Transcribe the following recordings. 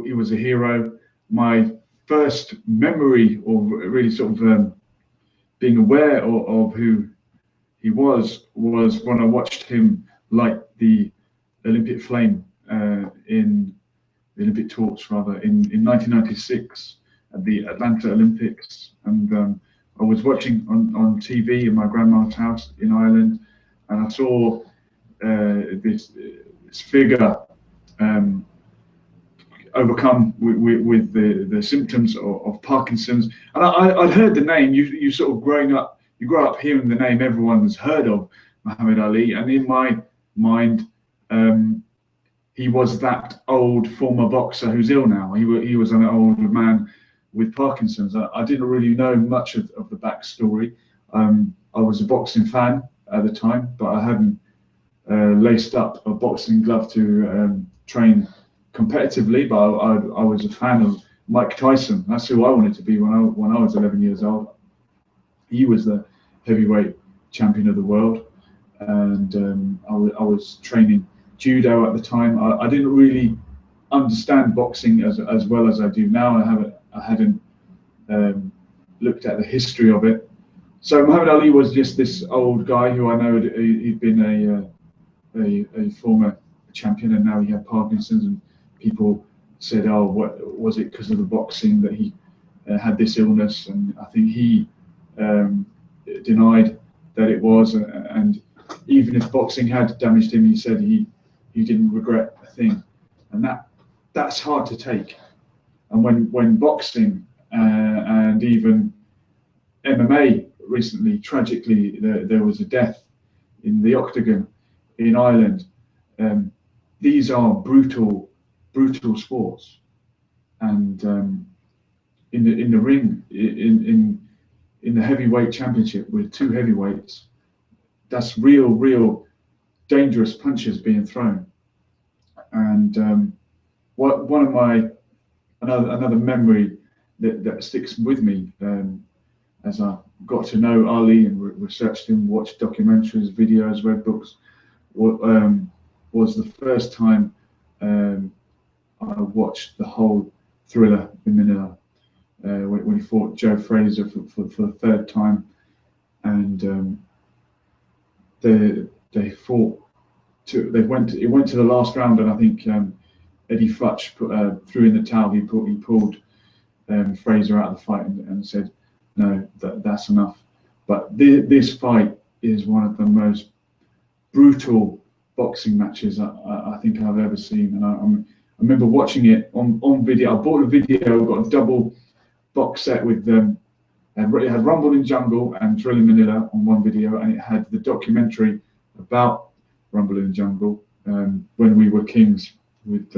he was a hero. My first memory of really sort of being aware of who he was when I watched him light the Olympic flame in the Olympic torch rather in 1996 at the Atlanta Olympics, and I was watching on TV in my grandma's house in Ireland, and I saw this figure overcome with the symptoms of Parkinson's. And I'd heard the name. You sort of you grow up hearing the name. Everyone's heard of Muhammad Ali, and in my mind, he was that old former boxer who's ill now. He was an old man with Parkinson's. I didn't really know much of the backstory. I was a boxing fan at the time, but I hadn't laced up a boxing glove to train competitively. But I was a fan of Mike Tyson. That's who I wanted to be when I was 11 years old. He was the heavyweight champion of the world, and I was training judo at the time. I didn't really understand boxing as well as I do now. I hadn't looked at the history of it. So Muhammad Ali was just this old guy who I know he'd been a former champion, and now he had Parkinson's, and people said, "Oh, what was it because of the boxing that he had this illness?" And I think he denied that it was, and even if boxing had damaged him, he said he didn't regret a thing, and that's hard to take. And when boxing and even MMA recently, tragically, there was a death in the octagon in Ireland. These are brutal sports, and in the ring, in the heavyweight championship with two heavyweights, that's real dangerous punches being thrown. And one of my another memory that sticks with me as I got to know Ali and researched him, watched documentaries, videos, read books, was the first time I watched the whole Thriller in Manila when he fought Joe Frazier for the third time, and they fought. It went to the last round, and I think Eddie Futch threw in the towel. He pulled Frazier out of the fight and said, "No, that's enough." But this fight is one of the most brutal boxing matches I think I've ever seen, and I remember watching it on video. I bought a video, got a double box set with them. It had Rumble in Jungle and Thrill in Manila on one video, and it had the documentary about Rumble in Jungle, when we were kings, with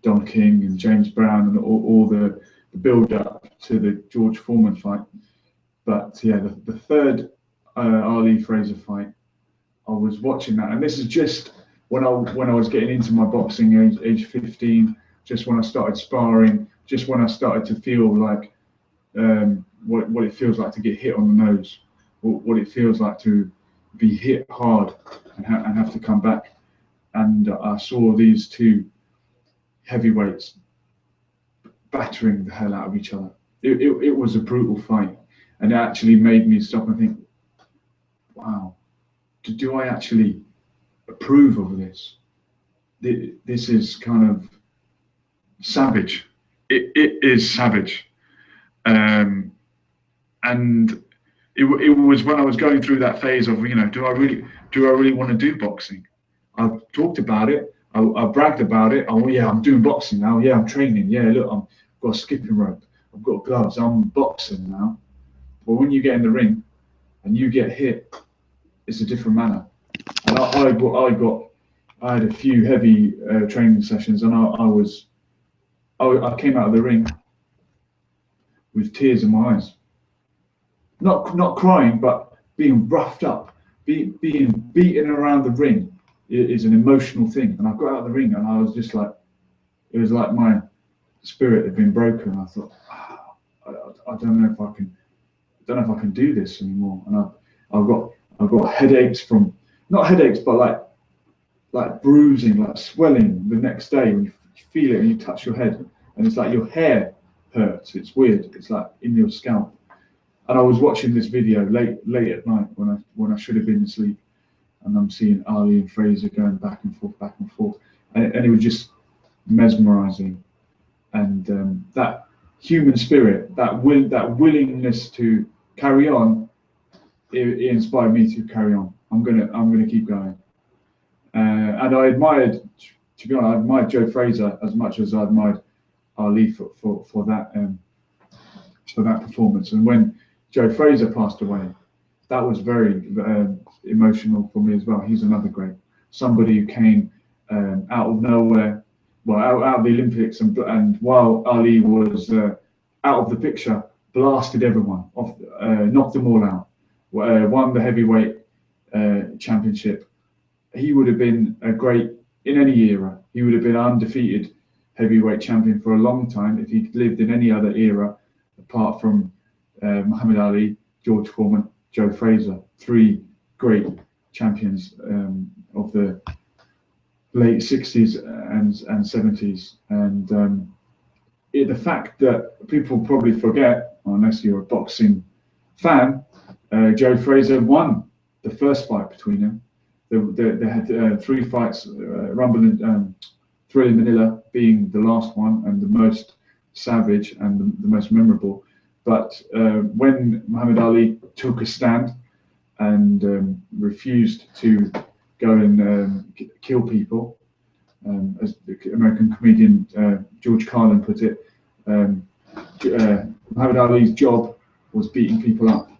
Don King and James Brown and all the build up to the George Foreman fight. But yeah, the third Ali Frazier fight, I was watching that, and this is just when I was getting into my boxing, age 15, just when I started sparring, just when I started to feel like what it feels like to get hit on the nose, what it feels like to be hit hard and have to come back. And I saw these two heavyweights battering the hell out of each other. It was a brutal fight, and it actually made me stop and think, wow, do I actually approve of this? This is kind of savage. It is savage. And it was when I was going through that phase of, do I really want to do boxing? I've talked about it. I bragged about it. Oh yeah, I'm doing boxing now. Yeah, I'm training. Yeah, look, I've got a skipping rope. I've got gloves. I'm boxing now. But when you get in the ring and you get hit, it's a different manner. And I had a few heavy training sessions, and I came out of the ring with tears in my eyes. Not crying, but being roughed up, being beaten around the ring is an emotional thing. And I got out of the ring, and I was just like, it was like my spirit had been broken. I thought, I don't know if I can do this anymore. And I've got headaches from, not headaches, but like bruising, like swelling the next day. feel it and you touch your head, and it's like your hair hurts. It's weird. It's like in your scalp. And I was watching this video late at night when I should have been asleep, and I'm seeing Ali and Fraser going back and forth, and it was just mesmerizing. And that human spirit, that willingness to carry on, it inspired me to carry on. I'm gonna keep going. And I admired, to be honest, I admired Joe Fraser as much as I admired Ali for that performance. And when Joe Fraser passed away, that was very emotional for me as well. He's another great, somebody who came out of nowhere, well, out of the Olympics, and while Ali was out of the picture, blasted everyone off, knocked them all out, won the heavyweight championship. He would have been a great, in any era, he would have been undefeated heavyweight champion for a long time if he'd lived in any other era apart from Muhammad Ali, George Foreman, Joe Fraser, three great champions of the late 60s and 70s. And the fact that people probably forget, unless you're a boxing fan, Joe Fraser won the first fight between them. They had three fights, Rumble and Thrill in Manila being the last one and the most savage and the most memorable. But when Muhammad Ali took a stand and refused to go and kill people, as the American comedian George Carlin put it, Muhammad Ali's job was beating people up,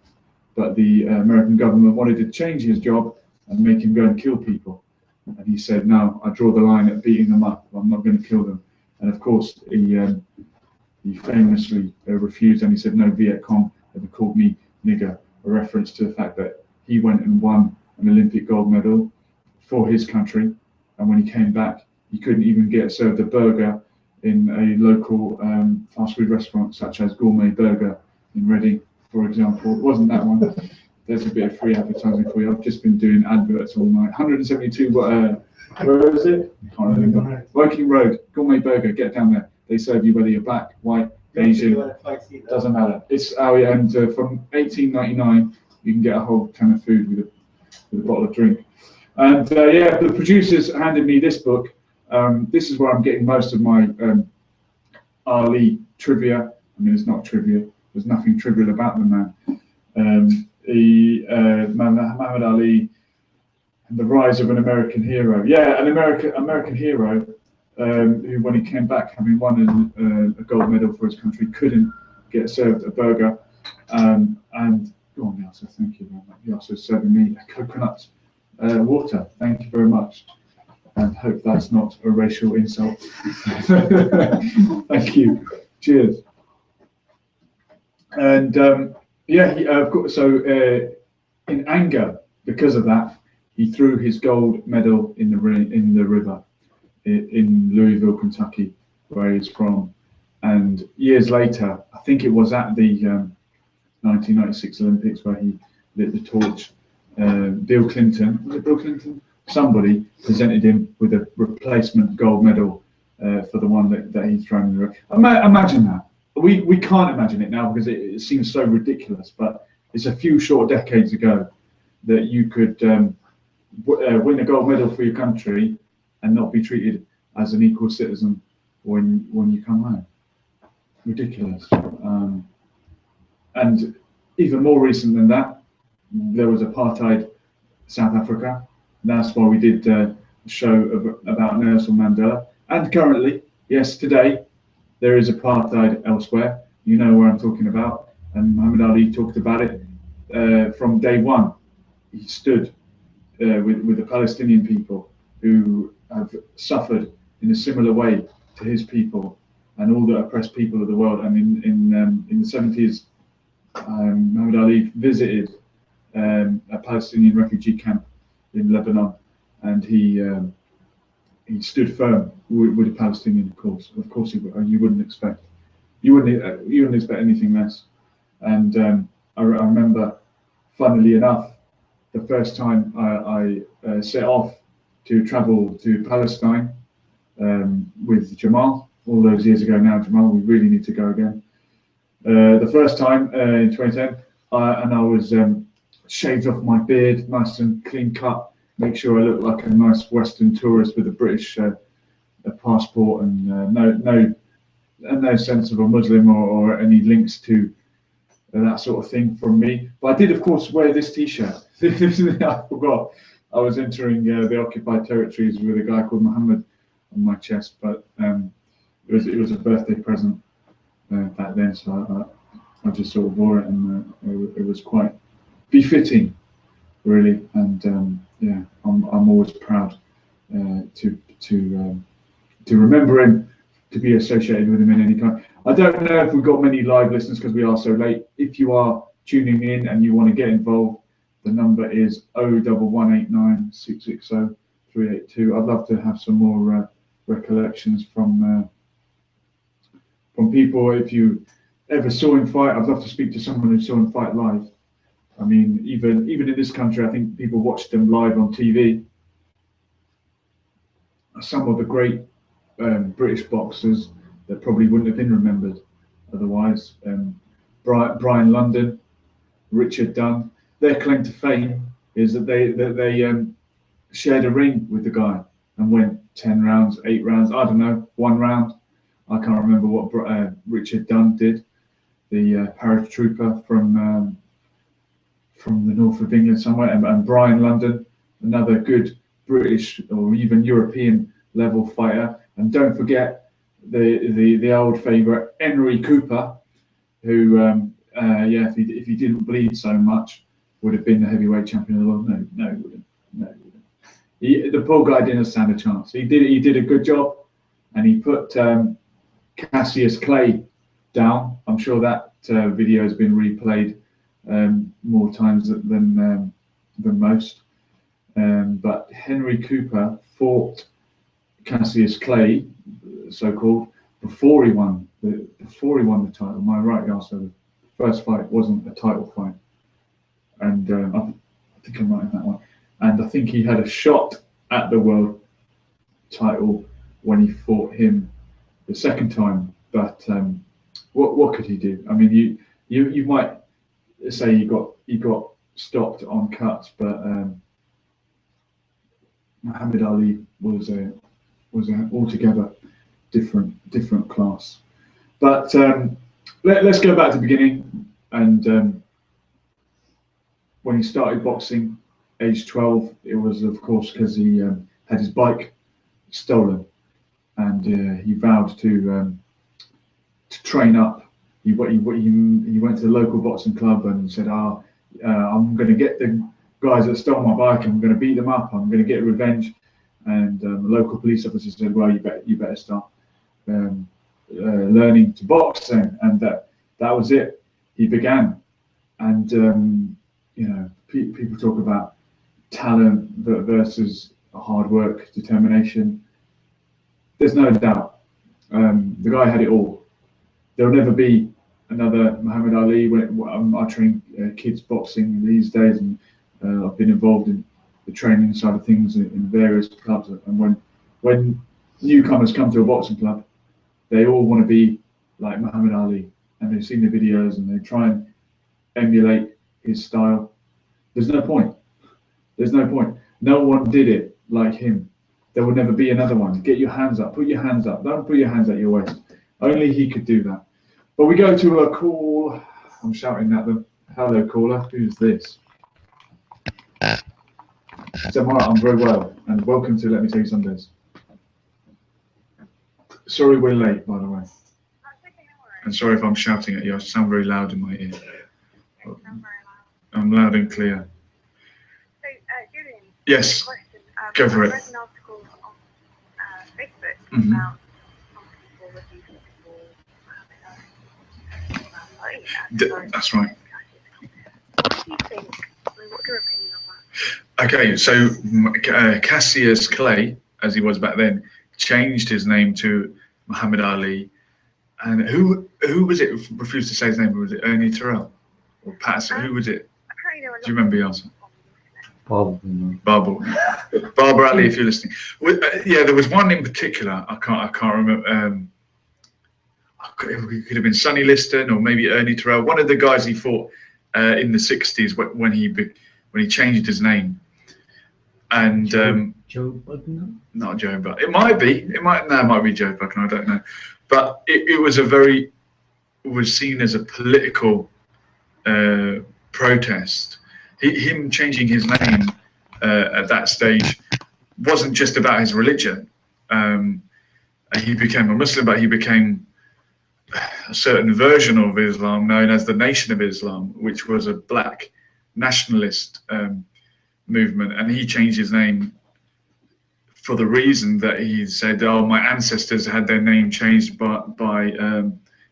but the American government wanted to change his job and make him go and kill people. And he said, no, I draw the line at beating them up. I'm not going to kill them. And of course, he famously refused, and he said, no, Viet Cong ever called me nigger, a reference to the fact that he went and won an Olympic gold medal for his country. And when he came back, he couldn't even get served a burger in a local fast food restaurant, such as Gourmet Burger in Reading, for example. It wasn't that one. There's a bit of free advertising for you. I've just been doing adverts all night. 172, where is it? I can't remember. Woking Road, Gourmet Burger, get down there. They serve you whether you're black, white, Asian, doesn't matter. It's and from $18.99, you can get a whole ton of food with a bottle of drink. And yeah, the producers handed me this book. This is where I'm getting most of my Ali trivia. I mean, it's not trivia. There's nothing trivial about the man. Muhammad Ali and the rise of an American hero. Yeah, an American hero who, when he came back, having won a gold medal for his country, couldn't get served a burger. And go on, Yasser, thank you very much. Yasser's serving me a coconut water. Thank you very much. And hope that's not a racial insult. Thank you. Cheers. And yeah, so in anger because of that, he threw his gold medal in the river in Louisville, Kentucky, where he's from. And years later, I think it was at the 1996 Olympics where he lit the torch. Bill Clinton, was it Bill Clinton? Somebody presented him with a replacement gold medal for the one that he'd thrown in the river. Imagine that. We can't imagine it now because it seems so ridiculous, but it's a few short decades ago that you could win a gold medal for your country and not be treated as an equal citizen when you come home. Ridiculous. And even more recent than that, there was apartheid South Africa. That's why we did a show about Nelson Mandela. And currently, yes, today, there is apartheid elsewhere. You know where I'm talking about. And Muhammad Ali talked about it from day one. He stood with the Palestinian people who have suffered in a similar way to his people and all the oppressed people of the world. And in the 70s, Muhammad Ali visited a Palestinian refugee camp in Lebanon, and he stood firm with the Palestinian cause. Of course, you wouldn't expect anything less. And I remember, funnily enough, the first time I set off to travel to Palestine, with Jamal all those years ago now. Jamal, we really need to go again. The first time in 2010, and I was shaved off my beard, nice and clean cut, make sure I look like a nice Western tourist with a British passport, and no sense of a Muslim or any links to that sort of thing from me. But I did, of course, wear this T-shirt. I forgot. I was entering the occupied territories with a guy called Muhammad on my chest, but it was a birthday present back then, so I just sort of wore it, and it was quite befitting, really. And yeah, I'm always proud to remember him, to be associated with him in any kind. I don't know if we've got many live listeners because we are so late. If you are tuning in and you want to get involved, the number is 01189 660 382. I'd love to have some more recollections from people. If you ever saw him fight, I'd love to speak to someone who saw him fight live. I mean, even in this country, I think people watched them live on TV. Some of the great British boxers that probably wouldn't have been remembered otherwise. Brian London, Richard Dunn. Their claim to fame is that they shared a ring with the guy and went 10 rounds, 8 rounds, I don't know, 1 round. I can't remember what Richard Dunn did, the paratrooper from the north of England somewhere, and Brian London, another good British or even European level fighter. And don't forget the old favourite Henry Cooper, who yeah, if he didn't bleed so much, would have been the heavyweight champion of the world. No, he wouldn't. No, he wouldn't. The poor guy didn't stand a chance. He did a good job, and he put Cassius Clay down. I'm sure that video has been replayed more times than most. But Henry Cooper fought Cassius Clay, so-called, before he won the title. Am I right, yeah? So the first fight wasn't a title fight, and I think I'm right in that one. And I think he had a shot at the world title when he fought him the second time. But what could he do? I mean, you might say he got stopped on cuts, but Muhammad Ali was an altogether different class. But let's go back to the beginning. And when he started boxing, age 12, it was of course because he had his bike stolen, and he vowed to train up. He went to the local boxing club and said, I'm going to get the guys that stole my bike. I'm going to beat them up. I'm going to get revenge. And the local police officer said, well, you better start learning to box then. And that was it. He began. And you know, people talk about talent versus hard work, determination. There's no doubt. The guy had it all. There'll never be another Muhammad Ali. I train kids boxing these days, and I've been involved in the training side of things in various clubs. And when newcomers come to a boxing club, they all want to be like Muhammad Ali, and they've seen the videos and they try and emulate his style. There's no point. There's no point. No one did it like him. There will never be another one. Get your hands up. Put your hands up. Don't put your hands at your waist. Only he could do that. But we go to a call. I'm shouting at them. Hello, caller. Who's this? So, Mara, I'm very well, and welcome to Let Me Tell You Sundays. Sorry we're late, by the way. And sorry if I'm shouting at you. I sound very loud in my ear. I'm loud and clear. So, Julian, yes, question. Go for it. I read an article on Facebook about some people refusing for That's right. What do you think? I mean, what's your opinion on that? Okay, so Cassius Clay, as he was back then, changed his name to Muhammad Ali. And who was it refused to say his name? Was it Ernie Terrell or Patterson? Who was it? Apparently there were Do you remember the answer? Barbara Ali, if you're listening. Yeah, there was one in particular. I can't remember. It could have been Sonny Liston or maybe Ernie Terrell. One of the guys he fought in the '60s when he changed his name. And Joe Budden? Not Joe Budden. It might be. It might be Joe Budden. I don't know. But it was seen as a political protest. Him changing his name at that stage wasn't just about his religion. He became a Muslim, but he became a certain version of Islam known as the Nation of Islam, which was a black nationalist movement. And he changed his name for the reason that he said, "Oh, my ancestors had their name changed by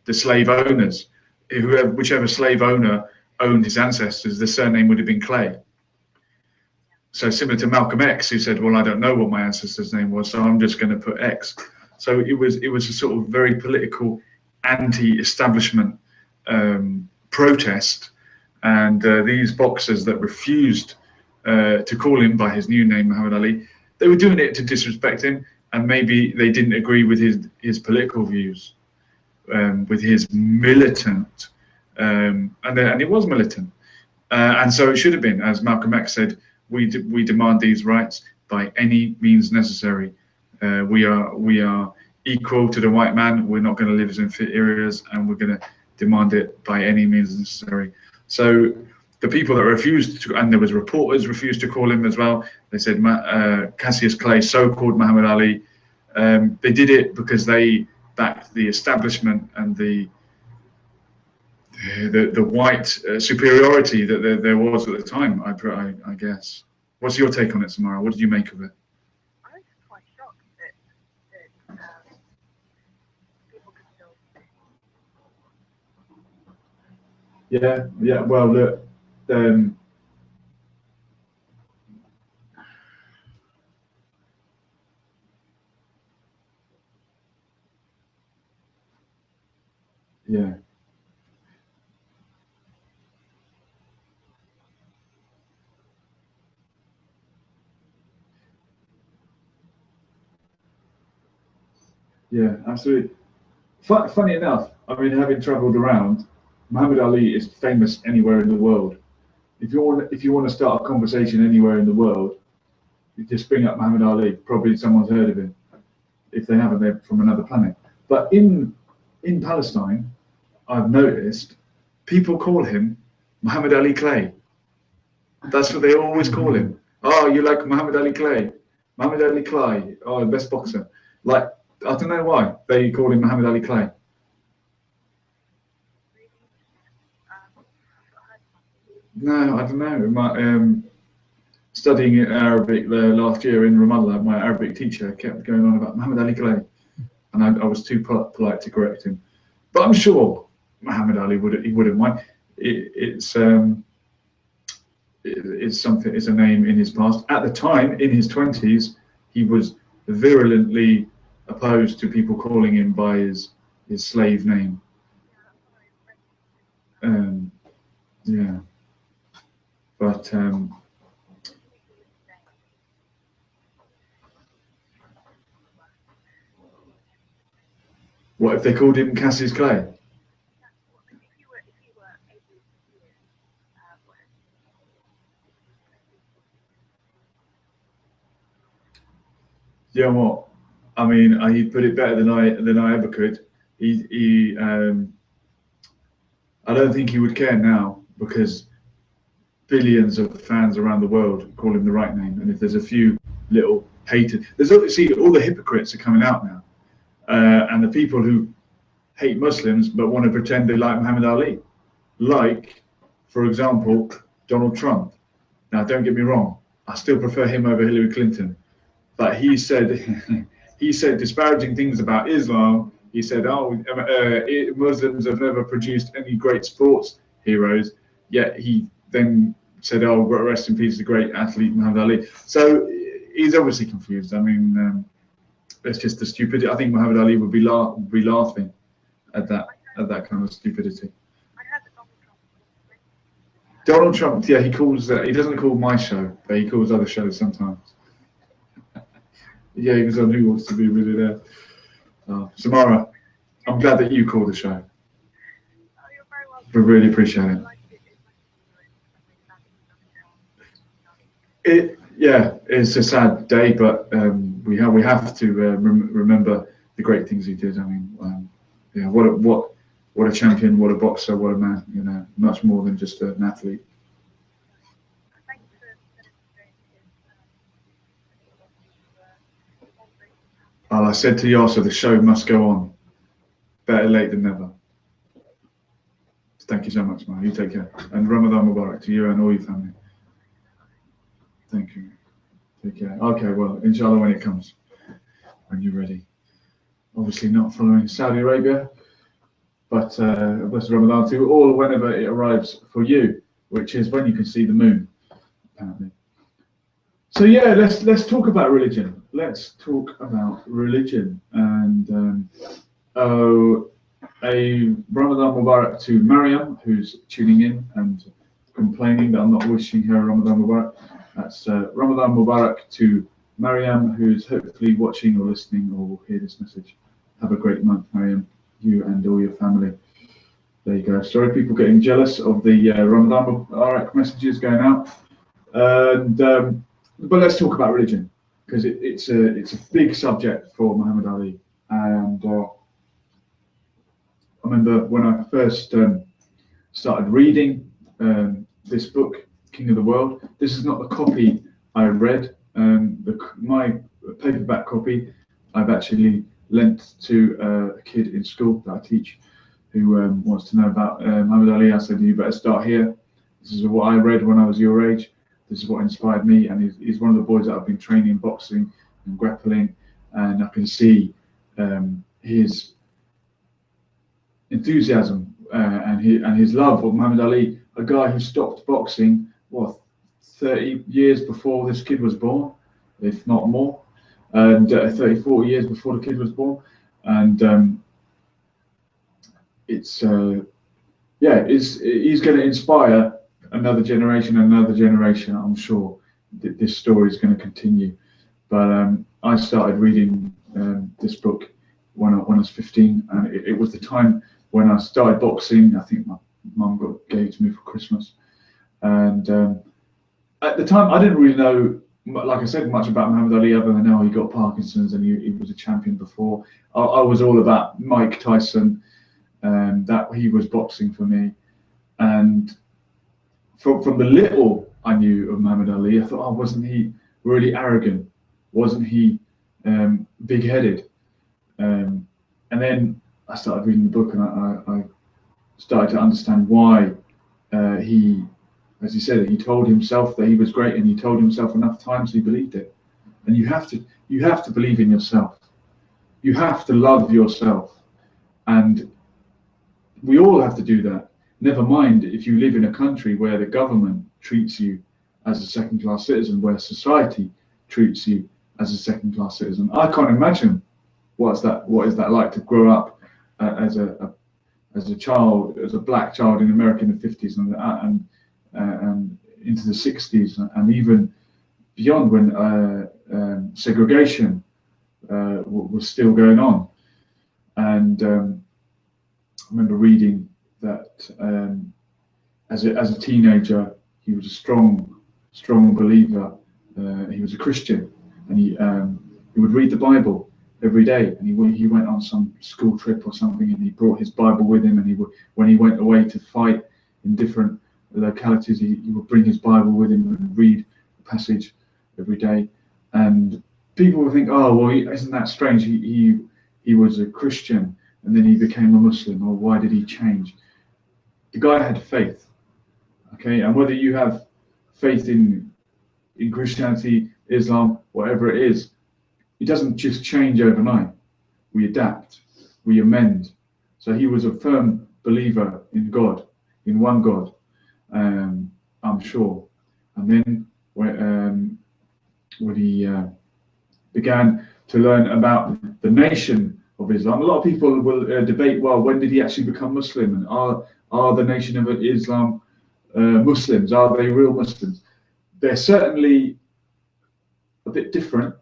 the slave owners. Whichever slave owner owned his ancestors, the surname would have been Clay." So similar to Malcolm X, who said, "Well, I don't know what my ancestor's name was, so I'm just going to put X." So it was a sort of very political, anti-establishment protest, and these boxers that refused to call him by his new name, Muhammad Ali, they were doing it to disrespect him, and maybe they didn't agree with his political views, with his militant, and it was militant, and so it should have been, as Malcolm X said, we demand these rights by any means necessary. We are equal to the white man. We're not going to live as inferiors, and we're going to demand it by any means necessary. So the people that refused to, and there was reporters refused to call him as well. They said Cassius Clay so-called Muhammad Ali. They did it because they backed the establishment and the white superiority that there was at the time. I guess. What's your take on it, Samara? What did you make of it? I was quite shocked that people could still. Yeah. Well, look. Yeah. Yeah, absolutely. Funny enough, I mean, having travelled around, Muhammad Ali is famous anywhere in the world. If you want to start a conversation anywhere in the world, you just bring up Muhammad Ali. Probably someone's heard of him. If they haven't, they're from another planet. But in Palestine, I've noticed people call him Muhammad Ali Clay. That's what they always call him. Oh, you like Muhammad Ali Clay? Muhammad Ali Clay. Oh, the best boxer. Like, I don't know why they call him Muhammad Ali Clay. No, I don't know. Studying Arabic last year in Ramallah, my Arabic teacher kept going on about Muhammad Ali Clay, and I was too polite to correct him. But I'm sure Muhammad Ali wouldn't mind. It's something. It's a name in his past. At the time, in his 20s, he was virulently opposed to people calling him by his slave name. Yeah, but what if they called him Cassius Clay? You know what? I mean, he put it better than I ever could. I don't think he would care now, because billions of fans around the world call him the right name, and if there's a few little haters, all the hypocrites are coming out now, and the people who hate Muslims but want to pretend they like Muhammad Ali, like, for example, Donald Trump. Now, don't get me wrong, I still prefer him over Hillary Clinton, but he said disparaging things about Islam. He said, "Oh, Muslims have never produced any great sports heroes." Yet he then said, "Oh, rest in peace, the great athlete Muhammad Ali." So he's obviously confused. I mean, it's just the stupidity. I think Muhammad Ali would be laughing at that kind of stupidity. Donald Trump, yeah, he calls. He doesn't call my show, but he calls other shows sometimes. Yeah, he was on Who Wants to Be Millionaire. Samara, I'm glad that you called the show. Oh, you're very welcome. We really appreciate it. It's a sad day, but we have to remember the great things he did. I mean, yeah, what a champion, what a boxer, what a man. You know, much more than just an athlete. I said to Yasser, the show must go on. Better late than never. Thank you so much, man. You take care. And Ramadan Mubarak to you and all your family. Thank you. Take care. Okay, well, inshallah, when it comes, when you're ready. Obviously not following Saudi Arabia, but blessed Ramadan to all whenever it arrives for you, which is when you can see the moon, apparently. So yeah, let's talk about religion. Let's talk about religion, and a Ramadan Mubarak to Mariam, who's tuning in and complaining that I'm not wishing her Ramadan Mubarak. That's Ramadan Mubarak to Mariam, who's hopefully watching or listening or will hear this message. Have a great month, Mariam, you and all your family. There you go. Sorry, people getting jealous of the Ramadan Mubarak messages going out. And but let's talk about religion, because it's a big subject for Muhammad Ali. And I remember when I first started reading this book, King of the World. This is not the copy I read. My paperback copy I've actually lent to a kid in school that I teach, who wants to know about Muhammad Ali. I said, you better start here. This is what I read when I was your age. This is what inspired me, and he's one of the boys that I've been training boxing and grappling, and I can see his enthusiasm and his love of Muhammad Ali, a guy who stopped boxing 30 years before this kid was born, if not more, and 30, 40 years before the kid was born, and he's going to inspire another generation, I'm sure. This story is going to continue. But I started reading this book when I was 15, and it was the time when I started boxing. I think my mum gave it to me for Christmas. And at the time, I didn't really know, like I said, much about Muhammad Ali other than he got Parkinson's and he was a champion before. I was all about Mike Tyson, that he was boxing for me. And from the little I knew of Muhammad Ali, I thought, wasn't he really arrogant? Wasn't he big-headed? And then I started reading the book, and I started to understand why he, as he said, he told himself that he was great, and he told himself enough times he believed it. And you have to believe in yourself. You have to love yourself, and we all have to do that. Never mind if you live in a country where the government treats you as a second-class citizen, where society treats you as a second-class citizen. I can't imagine what is that like to grow up as a child, as a black child in America in the 50s and into the 60s, and even beyond, when segregation was still going on. And I remember reading that as a teenager, he was a strong believer. He was a Christian, and he would read the Bible every day. And he went on some school trip or something, and he brought his Bible with him. And when he went away to fight in different localities, he would bring his Bible with him and read a passage every day. And people would think, isn't that strange? He was a Christian, and then he became a Muslim, or why did he change? The guy had faith, okay? And whether you have faith in Christianity, Islam, whatever it is, it doesn't just change overnight. We adapt, we amend. So he was a firm believer in God, in one God, I'm sure. And then when he began to learn about the nation of Islam, a lot of people will debate, when did he actually become Muslim? And are the nation of Islam Muslims? Are they real Muslims? They're certainly a bit different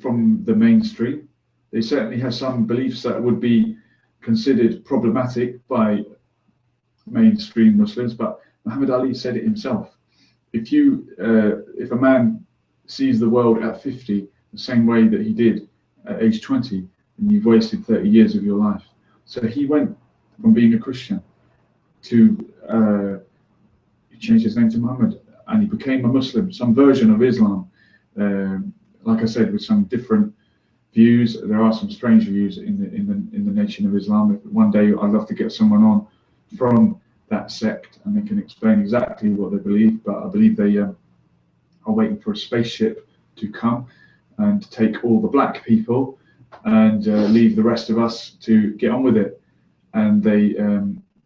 from the mainstream. They certainly have some beliefs that would be considered problematic by mainstream Muslims, but Muhammad Ali said it himself. If a man sees the world at 50 the same way that he did at age 20, then you've wasted 30 years of your life. So he went from being a Christian to he changed his name to Muhammad, and he became a Muslim, some version of Islam. Like I said, with some different views. There are some strange views in the Nation of Islam. One day I'd love to get someone on from that sect, and they can explain exactly what they believe. But I believe they are waiting for a spaceship to come and take all the black people and leave the rest of us to get on with it. And they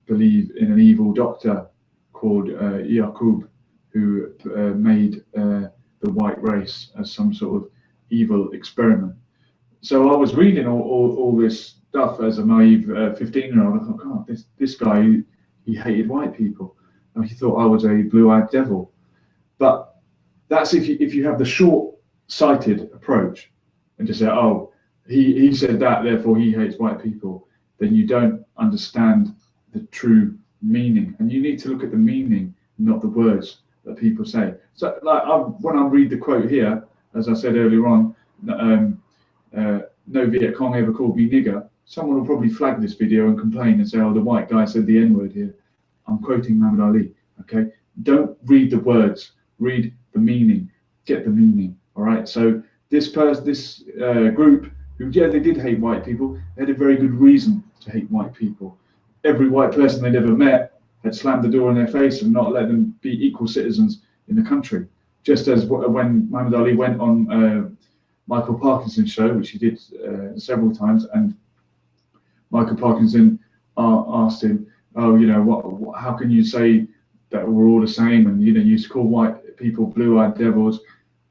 believe in an evil doctor called Yaqub, who made the white race as some sort of evil experiment. So I was reading all this stuff as a naive 15-year-old. I thought, God, this guy, he hated white people. And he thought I was a blue-eyed devil. But that's if you have the short-sighted approach and just say, oh, he said that, therefore he hates white people, then you don't understand the true meaning. And you need to look at the meaning, not the words that people say. So like when I read the quote here, as I said earlier on, no Viet Cong ever called me nigger, someone will probably flag this video and complain and say, oh, the white guy said the N-word here. I'm quoting Muhammad Ali, okay? Don't read the words, read the meaning, get the meaning, all right? So this group, who, yeah, they did hate white people, they had a very good reason to hate white people. Every white person they'd ever met had slammed the door in their face and not let them be equal citizens in the country. Just as when Muhammad Ali went on Michael Parkinson's show, which he did several times, and Michael Parkinson asked him, oh, you know, how can you say that we're all the same? And, you know, you used to call white people blue-eyed devils.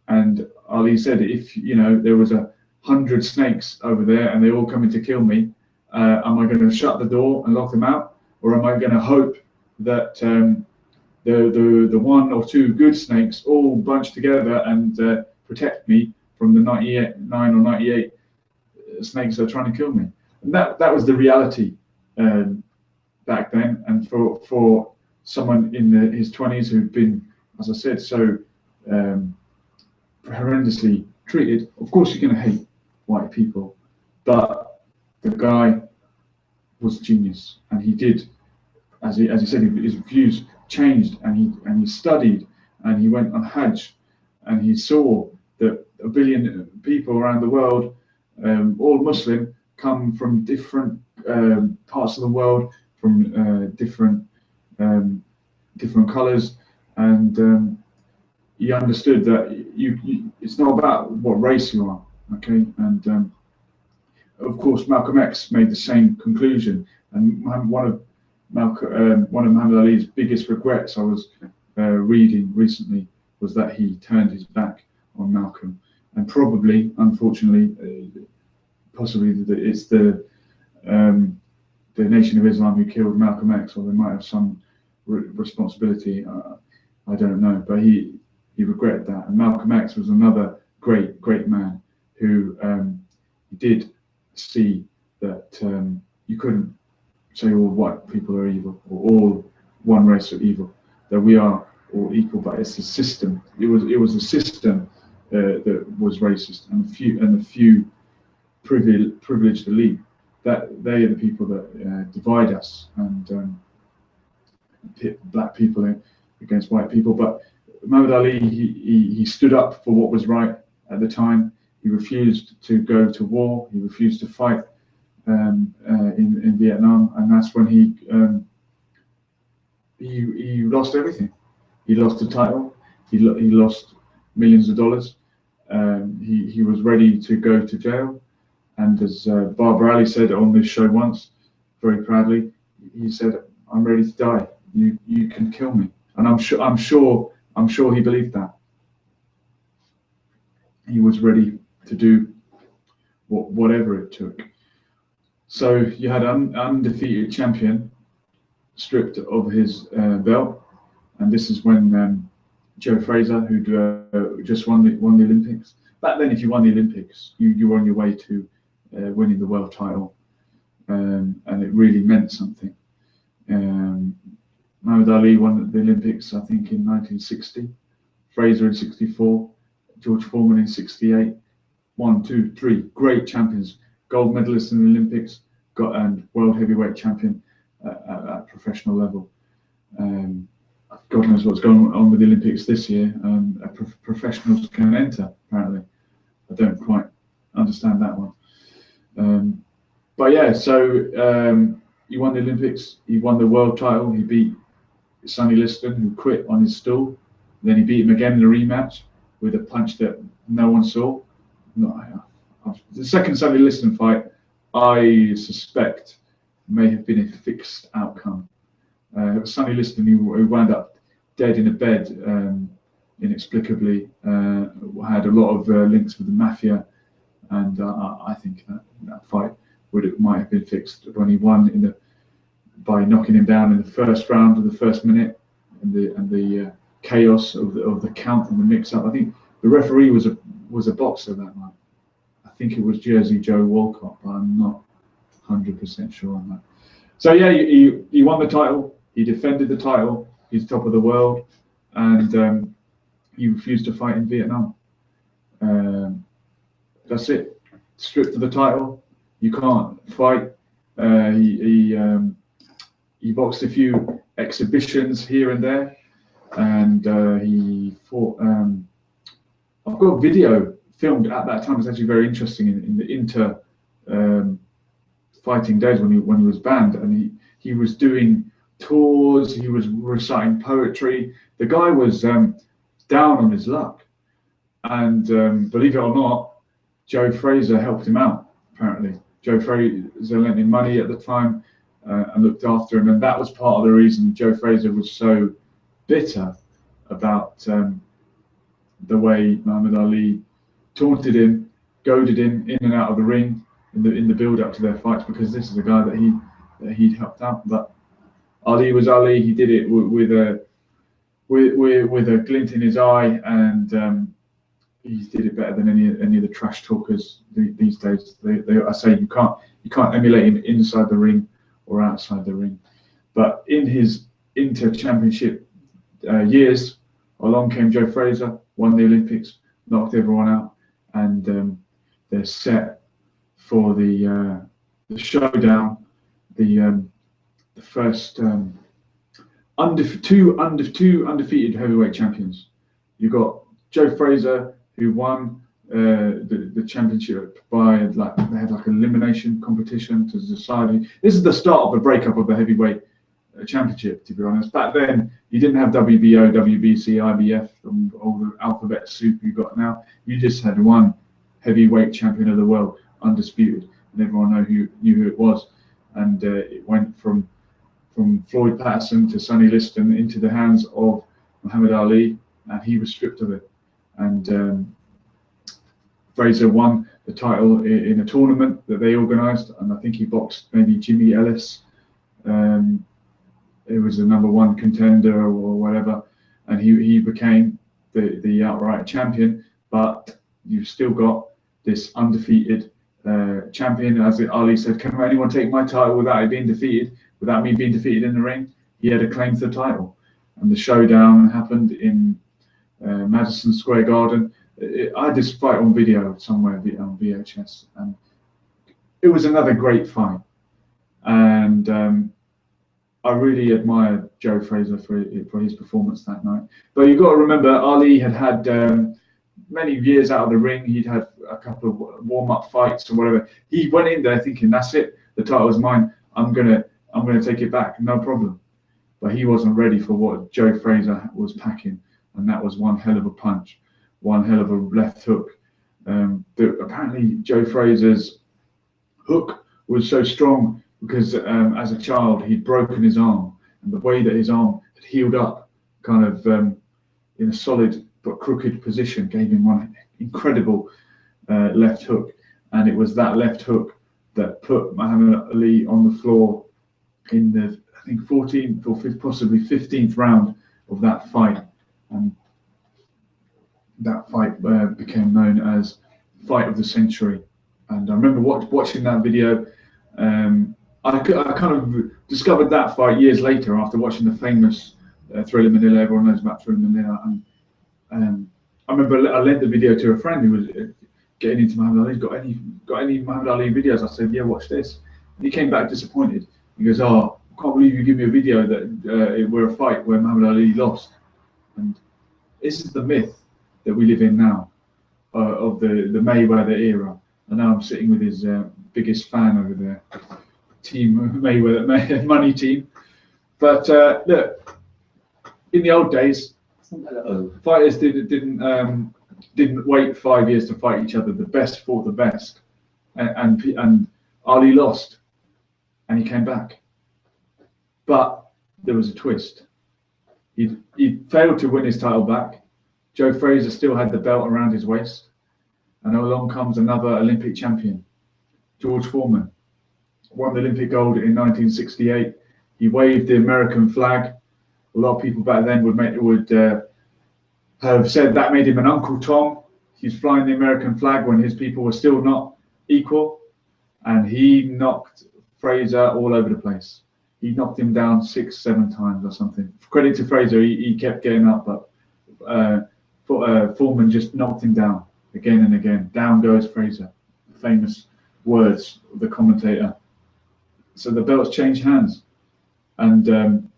And Ali said, if, you know, there was 100 snakes over there and they all coming to kill me, am I going to shut the door and lock them out? Or am I going to hope that the one or two good snakes all bunch together and protect me from the 99 or 98 snakes that are trying to kill me? And that was the reality back then. And for someone in his 20s who'd been, as I said, so horrendously treated, of course you're going to hate white people. But the guy was a genius, and he did, as he said, his views changed, and he studied, and he went on Hajj, and he saw that 1 billion people around the world, all Muslim, come from different parts of the world, from different colours, and he understood that it's not about what race you are, okay? And of course, Malcolm X made the same conclusion. And one of Muhammad Ali's biggest regrets, I was reading recently, was that he turned his back on Malcolm. And probably, unfortunately, possibly it's the Nation of Islam who killed Malcolm X, or they might have some responsibility. I don't know, but he regretted that. And Malcolm X was another great man who did see that you couldn't say all white people are evil, or all one race are evil, that we are all equal, but it's a system. It was a system that was racist, and a few privileged elite, that they are the people that divide us and pit black people against white people. But Muhammad Ali, he stood up for what was right at the time. He refused to go to war. He refused to fight in Vietnam, and that's when he lost everything. He lost the title. He lost millions of dollars. He was ready to go to jail. And as Barbara Ali said on this show once, very proudly, he said, "I'm ready to die. You can kill me." And I'm sure he believed that. He was ready to do whatever it took. So you had an undefeated champion stripped of his belt, and this is when Joe Frazier, who'd just won the Olympics. Back then, if you won the Olympics, you were on your way to winning the world title, and it really meant something. Muhammad Ali won the Olympics, I think, in 1960. Frazier in 64. George Foreman in 68. 1, 2, 3 great champions, gold medalists in the Olympics, and world heavyweight champion at professional level. God knows what's going on with the Olympics this year. Professionals can enter, apparently. I don't quite understand that one. But yeah, so he won the Olympics, he won the world title, he beat Sonny Liston, who quit on his stool. Then he beat him again in a rematch with a punch that no one saw. The second Sonny Liston fight, I suspect, may have been a fixed outcome. It was Sonny Liston who wound up dead in a bed inexplicably, had a lot of links with the mafia, and I think that fight might have been fixed when he won by knocking him down in the first round of the first minute, and the chaos of the count and the mix-up. I think the referee was a boxer that night. I think it was Jersey Joe Walcott, but I'm not 100% sure on that. So yeah, he won the title. He defended the title. He's top of the world, and he refused to fight in Vietnam. That's it. Stripped of the title. You can't fight. He boxed a few exhibitions here and there, and he fought. I've got a video filmed at that time. It's actually very interesting in the inter fighting days when he was banned, and he was doing tours. He was reciting poetry. The guy was down on his luck, and believe it or not, Joe Frazier helped him out. Apparently, Joe Frazier lent him money at the time and looked after him, and that was part of the reason Joe Frazier was so bitter about the way Muhammad Ali taunted him, goaded him in and out of the ring in the build up to their fights, because this is a guy that he'd helped out. But Ali was Ali. He did it with a glint in his eye, and he did it better than any of the trash talkers these days. I say you can't emulate him inside the ring or outside the ring. But in his inter-championship years, along came Joe Frazier, won the Olympics, knocked everyone out, and they're set for the showdown, the first two undefeated heavyweight champions. You got Joe Frazier, who won the championship by they had like an elimination competition to decide. This is the start of the breakup of the heavyweight championship, to be honest. Back then, you didn't have WBO, WBC, IBF, and all the alphabet soup you got now. You just had one heavyweight champion of the world, undisputed, and everyone knew who it was. And it went from Floyd Patterson to Sonny Liston into the hands of Muhammad Ali, and he was stripped of it. And Frazier won the title in a tournament that they organised, and I think he boxed maybe Jimmy Ellis. It was the #1 contender or whatever, and he became the outright champion. But you've still got this undefeated champion. As Ali said, can anyone take my title without it being defeated, without me being defeated in the ring? He had a claim to the title, and the showdown happened in Madison Square Garden. I had this fight on video somewhere on VHS, and it was another great fight. And I really admired Joe Frazier for his performance that night. But you've got to remember, Ali had many years out of the ring. He'd had a couple of warm-up fights or whatever. He went in there thinking, that's it, the title's mine. I'm gonna take it back, no problem. But he wasn't ready for what Joe Frazier was packing, and that was one hell of a punch, one hell of a left hook. Apparently, Joe Frazier's hook was so strong because as a child he'd broken his arm, and the way that his arm had healed up, kind of in a solid but crooked position, gave him one incredible left hook, and it was that left hook that put Muhammad Ali on the floor in the, I think, 14th or possibly 15th round of that fight, and that fight became known as Fight of the Century. And I remember watching that video. I kind of discovered that fight years later after watching the famous Thriller Manila. Everyone knows about Thriller Manila. And I remember I lent the video to a friend who was getting into Muhammad Ali. Got any Muhammad Ali videos? I said, yeah, watch this. And he came back disappointed. He goes, oh, I can't believe you give me a video that where a fight where Muhammad Ali lost. And this is the myth that we live in now of the Mayweather era. And now I'm sitting with his biggest fan over there, Team Mayweather Money Team. But look, in the old days, fighters didn't wait 5 years to fight each other. The best fought the best, and Ali lost, and he came back. But there was a twist. He failed to win his title back. Joe Frazier still had the belt around his waist, and along comes another Olympic champion, George Foreman. Won the Olympic gold in 1968. He waved the American flag. A lot of people back then would have said that made him an Uncle Tom. He's flying the American flag when his people were still not equal, and he knocked Frazier all over the place. He knocked him down 6-7 times or something. Credit to Frazier, he kept getting up, but Foreman just knocked him down again and again. Down goes Frazier. Famous words of the commentator. So the belts change hands, and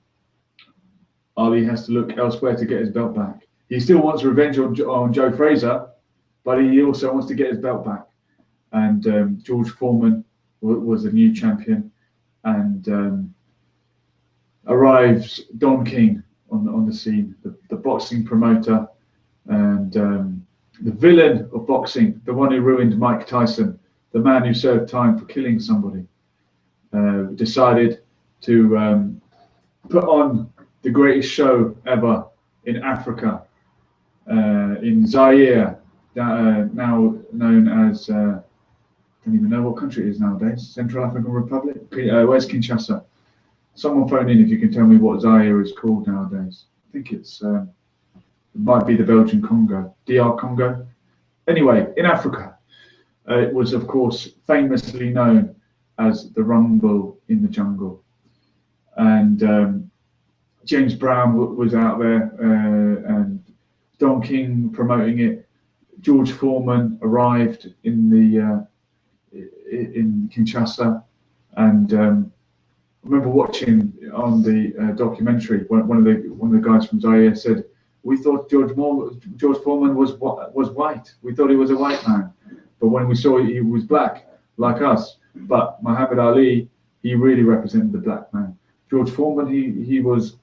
Ali has to look elsewhere to get his belt back. He still wants revenge on Joe Frazier, but he also wants to get his belt back. And George Foreman was the new champion, and arrives Don King on the scene, the boxing promoter, and the villain of boxing, the one who ruined Mike Tyson, the man who served time for killing somebody, decided to put on the greatest show ever in Africa, in Zaire, now known as, I don't even know what country it is nowadays, Central African Republic? Where's Kinshasa? Someone phone in if you can tell me what Zaire is called nowadays. I think it might be the Belgian Congo, DR Congo. Anyway, in Africa, it was of course famously known as the Rumble in the Jungle. And James Brown was out there, and Don King promoting it. George Foreman arrived in Kinshasa, and I remember watching on the documentary. One of the guys from Zaire said, "We thought George Foreman was white. We thought he was a white man, but when we saw he was black, like us. But Muhammad Ali, he really represented the black man. George Foreman, he was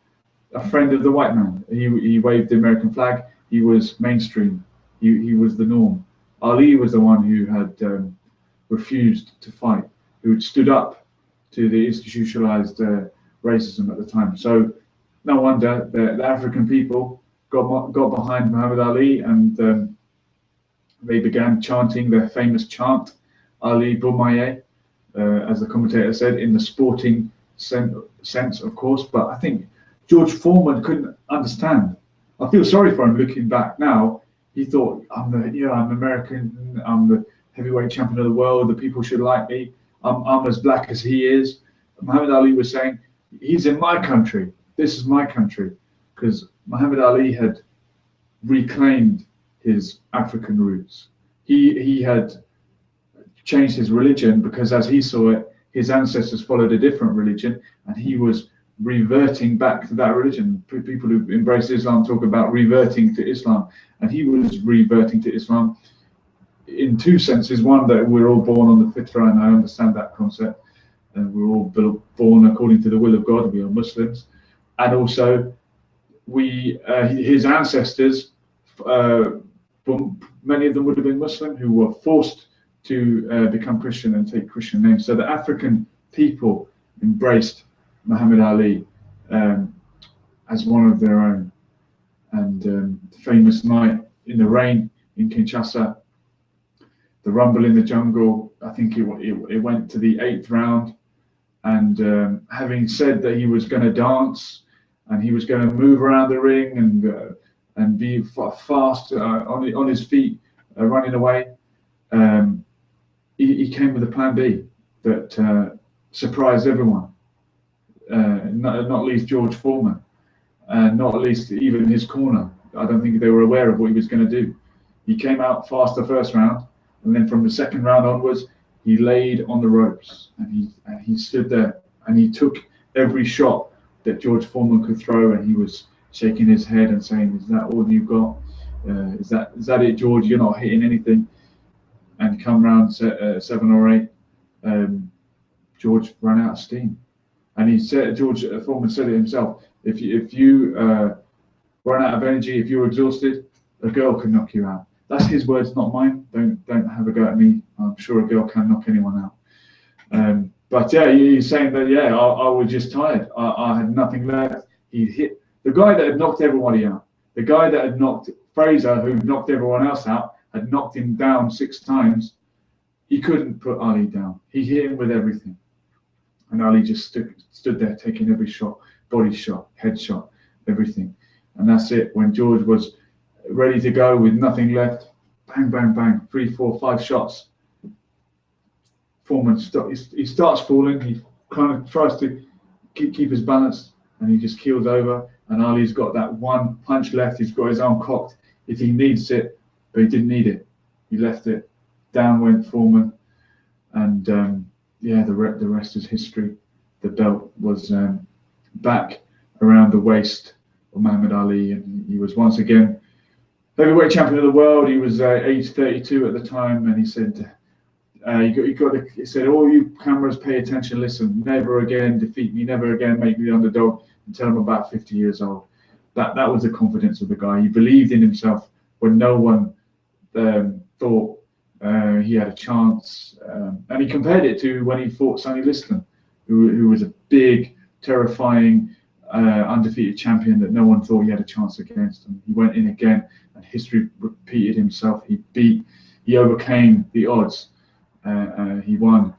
a friend of the white man. He waved the American flag. He was mainstream. He was the norm. Ali was the one who had refused to fight, who had stood up to the institutionalized racism at the time. So no wonder the African people got behind Muhammad Ali, and they began chanting their famous chant, Ali Boumaye, as the commentator said, in the sporting sense, of course. But I think George Foreman couldn't understand. I feel sorry for him looking back now. He thought, I'm American, I'm the heavyweight champion of the world, the people should like me, I'm as black as he is. Muhammad Ali was saying, he's in my country, this is my country, because Muhammad Ali had reclaimed his African roots. He had changed his religion because, as he saw it, his ancestors followed a different religion, and he was reverting back to that religion. People who embrace Islam talk about reverting to Islam, and he was reverting to Islam in two senses. One, that we're all born on the fitrah, and I understand that concept, and we're all born according to the will of God. We are Muslims, and also his ancestors, many of them would have been Muslim, who were forced to become Christian and take Christian names. So the African people embraced Muhammad Ali as one of their own. And the famous night in the rain in Kinshasa, the Rumble in the Jungle, I think it went to the 8th round. And having said that he was going to dance and he was going to move around the ring and be fast on his feet, running away. He came with a plan B that surprised everyone, not least George Foreman, and not least even his corner. I don't think they were aware of what he was going to do. He came out fast the first round, and then from the second round onwards, he laid on the ropes, and he stood there, and he took every shot that George Foreman could throw, and he was shaking his head and saying, "Is that all you've got? Is that it, George? You're not hitting anything." And come round 7 or 8, George ran out of steam, and he said, George Foreman said it himself: if you run out of energy, if you're exhausted, a girl can knock you out. That's his words, not mine. Don't have a go at me. I'm sure a girl can knock anyone out. But yeah, he's saying that, yeah, I was just tired. I had nothing left. He hit the guy that had knocked everybody out. The guy that had knocked Fraser, who knocked everyone else out, had knocked him down 6 times. He couldn't put Ali down. He hit him with everything. And Ali just stood there taking every shot, body shot, head shot, everything. And that's it. When George was ready to go with nothing left, bang, bang, bang, 3, 4, 5 shots. Foreman he starts falling. He kind of tries to keep his balance, and he just keels over. And Ali's got that one punch left. He's got his arm cocked if he needs it, but he didn't need it. He left it. Down went Foreman, and yeah, the rest is history. The belt was back around the waist of Muhammad Ali, and he was once again heavyweight champion of the world. He was age 32 at the time, and he said, he said, "All you cameras, pay attention, listen. Never again defeat me. Never again make me the underdog until I'm about 50 years old." That was the confidence of the guy. He believed in himself when no one thought he had a chance, and he compared it to when he fought Sonny Liston, who was a big, terrifying, undefeated champion that no one thought he had a chance against. And he went in again, and history repeated himself. He overcame the odds. He won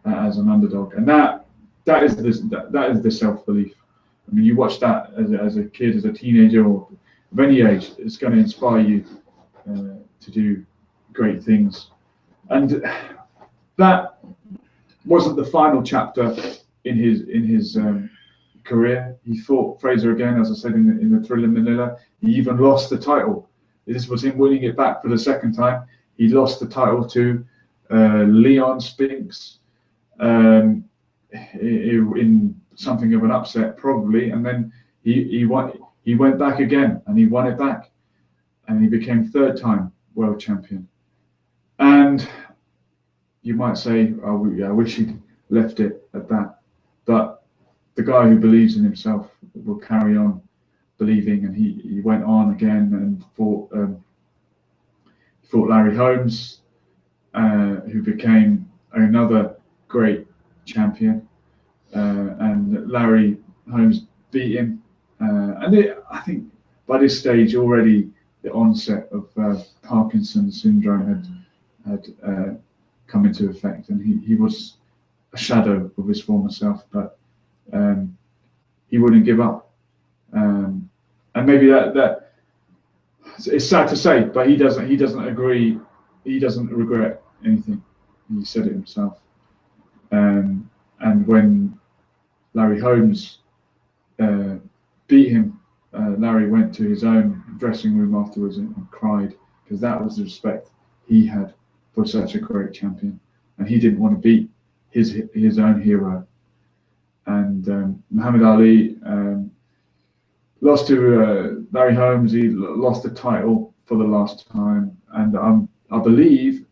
as an underdog, and that is the self-belief. I mean, you watch that as a kid, as a teenager, or of any age, it's going to inspire you to do great things. And that wasn't the final chapter in his career. He fought Fraser again, as I said, in the Thrilla Manila. He even lost the title. This was him winning it back for the second time. He lost the title to Leon Spinks in something of an upset, probably, and then he went back again, and he won it back, and he became 3rd time world champion. And you might say, "Oh, I wish he'd left it at that," but the guy who believes in himself will carry on believing, and he went on again and fought Larry Holmes, who became another great champion, and Larry Holmes beat him. I think by this stage already the onset of Parkinson's syndrome had come into effect, and he was a shadow of his former self, but he wouldn't give up. And maybe that it's sad to say, but he doesn't agree. He doesn't regret anything. He said it himself. And when Larry Holmes beat him, Larry went to his own dressing room afterwards and cried, because that was the respect he had for such a great champion, and he didn't want to beat his own hero. And Muhammad Ali lost to Larry Holmes. He lost the title for the last time, and I believe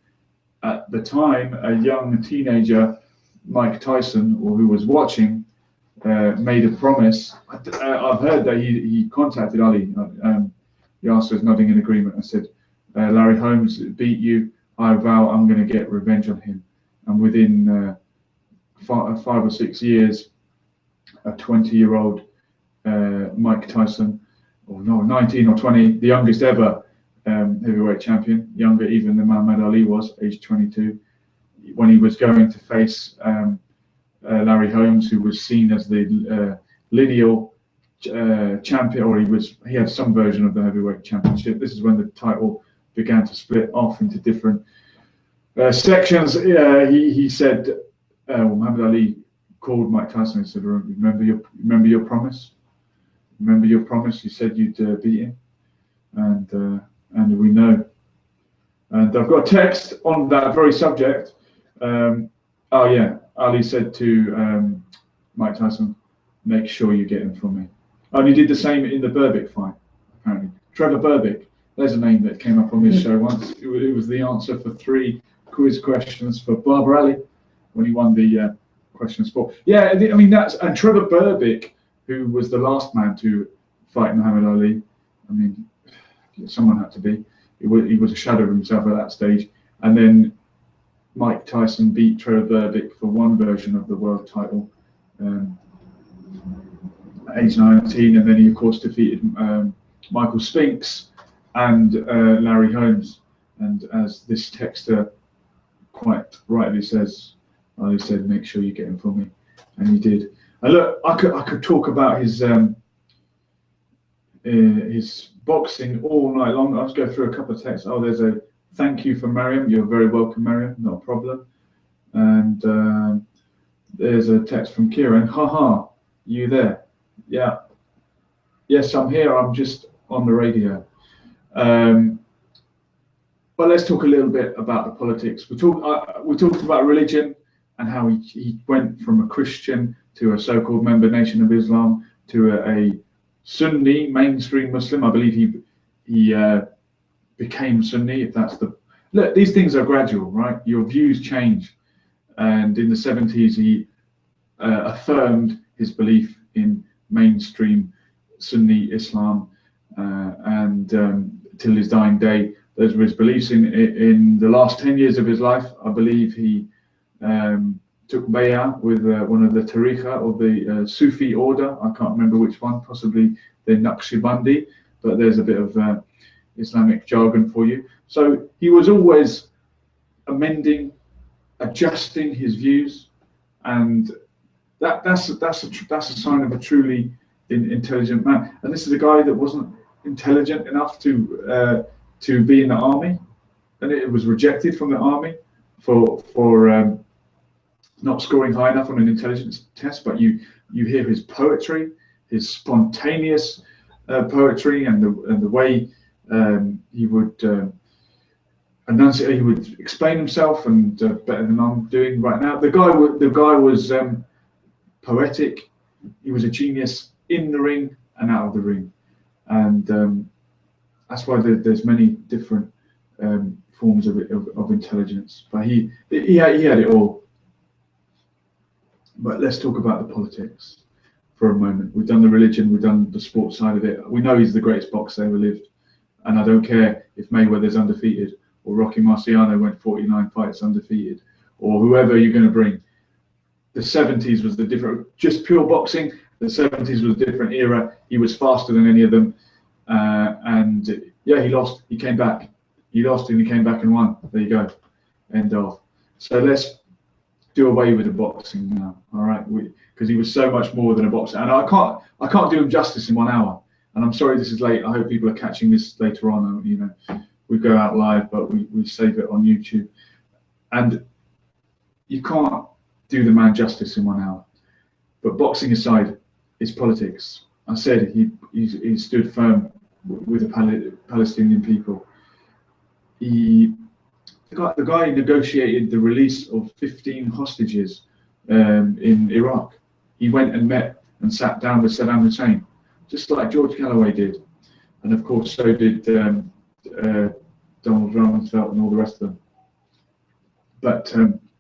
at the time a young teenager, Mike Tyson, or who was watching, made a promise. I've heard that he contacted Ali. Yasser is nodding in agreement. I said, "Larry Holmes beat you. I vow I'm going to get revenge on him." And within 5 or 6 years, a 20-year-old Mike Tyson, or no, 19 or 20, the youngest ever heavyweight champion, younger even than Muhammad Ali was, age 22, when he was going to face Larry Holmes, who was seen as the lineal champion, or he had some version of the heavyweight championship. This is when the title began to split off into different sections. He said, Muhammad Ali called Mike Tyson and said, remember your promise? Remember your promise? You said you'd beat him, and we know. And I've got a text on that very subject. Oh yeah, Ali said to Mike Tyson, make sure you get him for me. And he did the same in the Berbick fight, apparently. Trevor Berbick, there's a name that came up on this show once. It was the answer for 3 quiz questions for Barbara Ali when he won the question sport. Yeah, I mean, and Trevor Berbick, who was the last man to fight Muhammad Ali. I mean, someone had to be. He was a shadow of himself at that stage. And then Mike Tyson beat Trevor Berbick for one version of the world title. At age 19, and then he of course defeated Michael Spinks and Larry Holmes. And as this texter quite rightly says, Ali said, make sure you get him for me, and he did. And look, I could talk about his boxing all night long. I'll just go through a couple of texts. Oh, there's a thank you for Mariam. You're very welcome, Mariam. Not a problem. And there's a text from Kieran. Haha, you there? Yeah. Yes, I'm here. I'm just on the radio. But let's talk a little bit about the politics. We talked about religion and how he went from a Christian to a so-called member nation of Islam to a Sunni mainstream Muslim. I believe he became Sunni. If that's the look, these things are gradual, right? Your views change, and in the 70s he affirmed his belief in mainstream Sunni Islam, and till his dying day, those were his beliefs. In the last 10 years of his life, I believe he took bay'ah with one of the tariqa or the Sufi order. I can't remember which one, possibly the Naqshbandi, but there's a bit of Islamic jargon for you. So he was always amending, adjusting his views, and that's a sign of a truly intelligent man. And this is a guy that wasn't intelligent enough to be in the army, and it was rejected from the army for not scoring high enough on an intelligence test. But you hear his poetry, his spontaneous poetry, and the way he would enunciate, he would explain himself, and better than I'm doing right now. The guy was poetic. He was a genius in the ring and out of the ring, and that's why there's many different forms of intelligence. But he had it all. But let's talk about the politics for a moment. We've done the religion, we've done the sports side of it. We know he's the greatest boxer ever lived, and I don't care if Mayweather's undefeated or Rocky Marciano went 49 fights undefeated, or whoever you're going to bring. The 70s was the different, just pure boxing. The 70s was a different era. He was faster than any of them. And yeah, he lost. He came back. He lost and he came back and won. There you go. End of. So let's do away with the boxing now. All right, because he was so much more than a boxer. And I can't do him justice in 1 hour. And I'm sorry this is late. I hope people are catching this later on. You know, we go out live, but we save it on YouTube. And you can't do the man justice in 1 hour. But boxing aside, it's politics. I said he stood firm with the Palestinian people. The guy negotiated the release of 15 hostages in Iraq. He went and met and sat down with Saddam Hussein, just like George Galloway did, and of course so did Donald Rumsfeld and all the rest of them. But